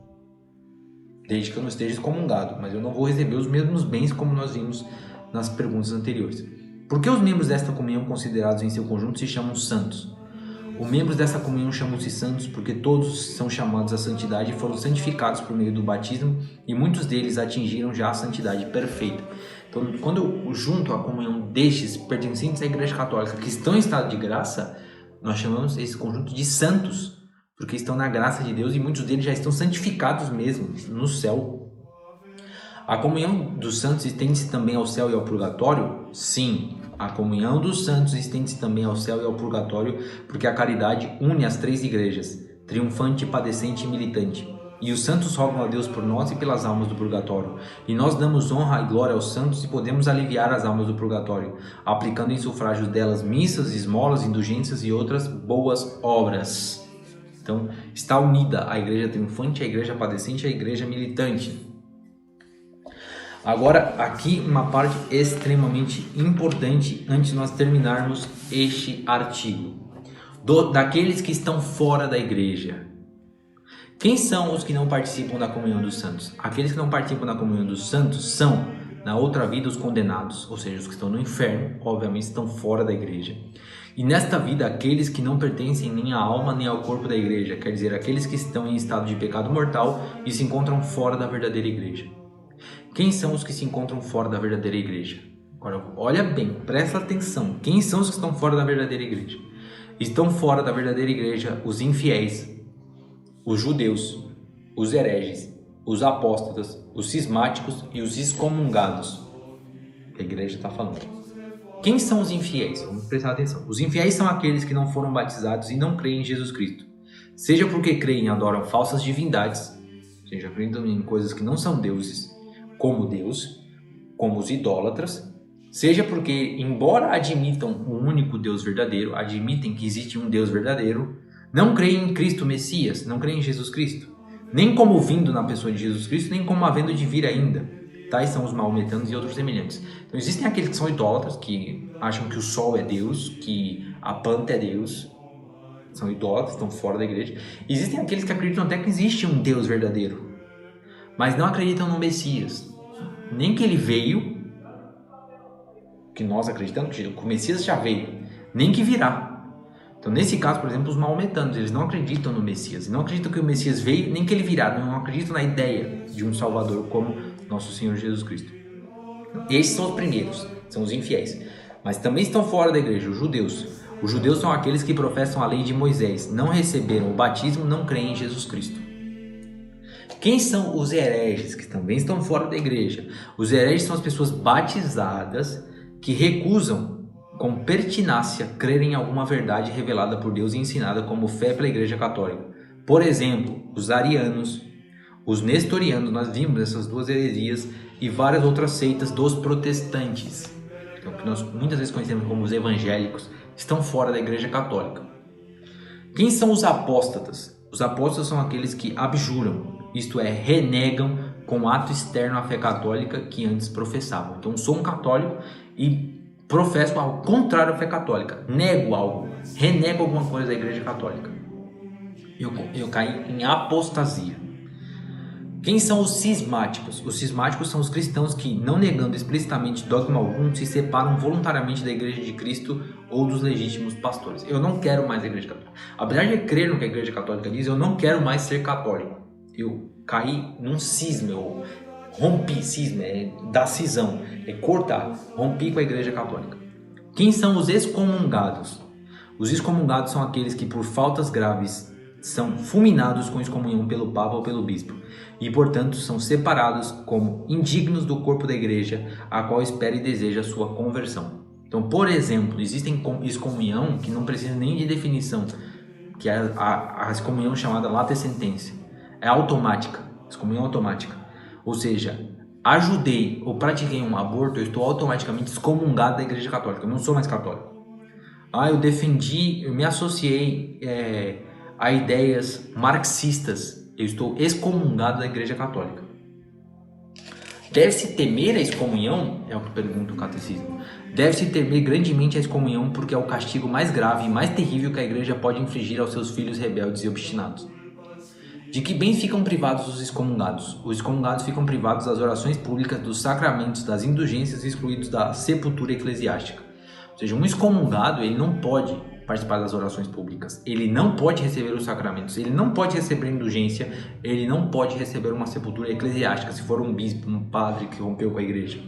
desde que eu não esteja excomungado, mas eu não vou receber os mesmos bens como nós vimos nas perguntas anteriores. Por que os membros desta comunhão considerados em seu conjunto se chamam santos? Os membros dessa comunhão chamam-se santos porque todos são chamados à santidade e foram santificados por meio do batismo, e muitos deles atingiram já a santidade perfeita. Então, quando eu junto a comunhão destes pertencentes à Igreja Católica que estão em estado de graça, nós chamamos esse conjunto de santos, porque estão na graça de Deus e muitos deles já estão santificados mesmo no céu. A comunhão dos santos estende-se também ao céu e ao purgatório? Sim. A comunhão dos santos estende-se também ao céu e ao purgatório, porque a caridade une as três igrejas, triunfante, padecente e militante. E os santos rogam a Deus por nós e pelas almas do purgatório. E nós damos honra e glória aos santos e podemos aliviar as almas do purgatório, aplicando em sufrágios delas missas, esmolas, indulgências e outras boas obras. Então, está unida a igreja triunfante, a igreja padecente e a igreja militante. Agora, aqui uma parte extremamente importante antes de nós terminarmos este artigo. Daqueles que estão fora da igreja. Quem são os que não participam da comunhão dos santos? Aqueles que não participam da comunhão dos santos são, na outra vida, os condenados, ou seja, os que estão no inferno, obviamente estão fora da igreja. E nesta vida, aqueles que não pertencem nem à alma nem ao corpo da igreja, quer dizer, aqueles que estão em estado de pecado mortal e se encontram fora da verdadeira igreja. Quem são os que se encontram fora da verdadeira igreja? Agora, olha bem, presta atenção. Quem são os que estão fora da verdadeira igreja? Estão fora da verdadeira igreja os infiéis, os judeus, os hereges, os apóstatas, os cismáticos e os excomungados. A igreja está falando. Quem são os infiéis? Vamos prestar atenção. Os infiéis são aqueles que não foram batizados e não creem em Jesus Cristo. Seja porque creem e adoram falsas divindades, seja acreditam em coisas que não são deuses, como Deus, como os idólatras, seja porque, embora admitam um único Deus verdadeiro, admitem que existe um Deus verdadeiro, não creem em Cristo Messias, não creem em Jesus Cristo, nem como vindo na pessoa de Jesus Cristo, nem como havendo de vir ainda. Tais são os maometanos e outros semelhantes. Então existem aqueles que são idólatras, que acham que o sol é Deus, que a planta é Deus, são idólatras, estão fora da igreja. Existem aqueles que acreditam até que existe um Deus verdadeiro, mas não acreditam no Messias, nem que ele veio, que nós acreditamos que o Messias já veio, nem que virá. Então, nesse caso, por exemplo, os maometanos, eles não acreditam no Messias, não acreditam que o Messias veio, nem que ele virá, não acreditam na ideia de um Salvador como nosso Senhor Jesus Cristo. Esses são os primeiros, são os infiéis, mas também estão fora da igreja, os judeus. Os judeus são aqueles que professam a lei de Moisés, não receberam o batismo, não creem em Jesus Cristo. Quem são os hereges, que também estão fora da igreja? Os hereges são as pessoas batizadas que recusam com pertinácia crer em alguma verdade revelada por Deus e ensinada como fé pela igreja católica. Por exemplo, os arianos, os nestorianos, nós vimos essas duas heresias, e várias outras seitas dos protestantes, que nós muitas vezes conhecemos como os evangélicos, estão fora da igreja católica. Quem são os apóstatas? Os apóstatas são aqueles que abjuram, isto é, renegam com ato externo a fé católica que antes professavam. Então, sou um católico e professo algo contrário à fé católica, nego algo, renego alguma coisa da igreja católica. Eu caí em apostasia. Quem são os cismáticos? Os cismáticos são os cristãos que, não negando explicitamente dogma algum, se separam voluntariamente da igreja de Cristo ou dos legítimos pastores. Eu não quero mais a igreja católica. Apesar de crer no que a igreja católica diz, eu não quero mais ser católico. Eu caí num cisma, eu rompi, cisma, é dar cisão, é cortar, rompi com a igreja católica. Quem são os excomungados? Os excomungados são aqueles que por faltas graves são fulminados com excomunhão pelo Papa ou pelo Bispo, e portanto são separados como indignos do corpo da Igreja, a qual espera e deseja a sua conversão. Então, por exemplo, existem excomunhão que não precisa nem de definição, que é a excomunhão chamada lata sententia. É automática, excomunhão automática. Ou seja, ajudei ou pratiquei um aborto, eu estou automaticamente excomungado da Igreja Católica, eu não sou mais católico. Eu me associei a ideias marxistas, eu estou excomungado da Igreja Católica. Deve-se temer a excomunhão? É o que pergunta o catecismo. Deve-se temer grandemente a excomunhão porque é o castigo mais grave e mais terrível que a Igreja pode infligir aos seus filhos rebeldes e obstinados. De que bens ficam privados os excomungados? Os excomungados ficam privados das orações públicas, dos sacramentos, das indulgências e excluídos da sepultura eclesiástica. Ou seja, um excomungado, ele não pode participar das orações públicas, ele não pode receber os sacramentos, ele não pode receber indulgência, ele não pode receber uma sepultura eclesiástica se for um bispo, um padre que rompeu com a igreja.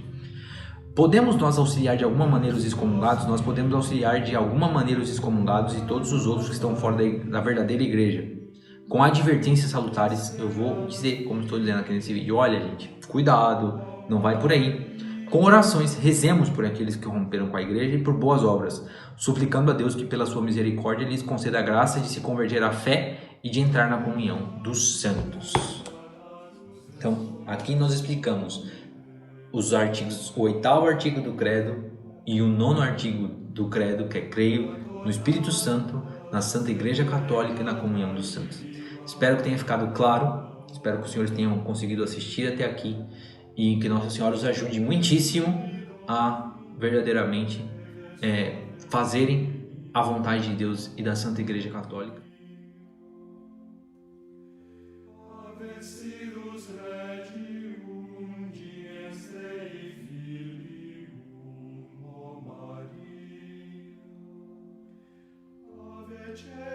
Podemos nós auxiliar de alguma maneira os excomungados? Nós podemos auxiliar de alguma maneira os excomungados e todos os outros que estão fora da verdadeira igreja. Com advertências salutares, eu vou dizer, como estou dizendo aqui nesse vídeo, olha gente, cuidado, não vai por aí. Com orações, rezemos por aqueles que romperam com a igreja e por boas obras, suplicando a Deus que pela sua misericórdia lhes conceda a graça de se converter à fé e de entrar na comunhão dos santos. Então, aqui nós explicamos os artigos, o 8º artigo do credo e o 9º artigo do credo, que é creio no Espírito Santo, na Santa Igreja Católica e na comunhão dos santos. Espero que tenha ficado claro, espero que os senhores tenham conseguido assistir até aqui e que Nossa Senhora os ajude muitíssimo a verdadeiramente fazerem a vontade de Deus e da Santa Igreja Católica. Ave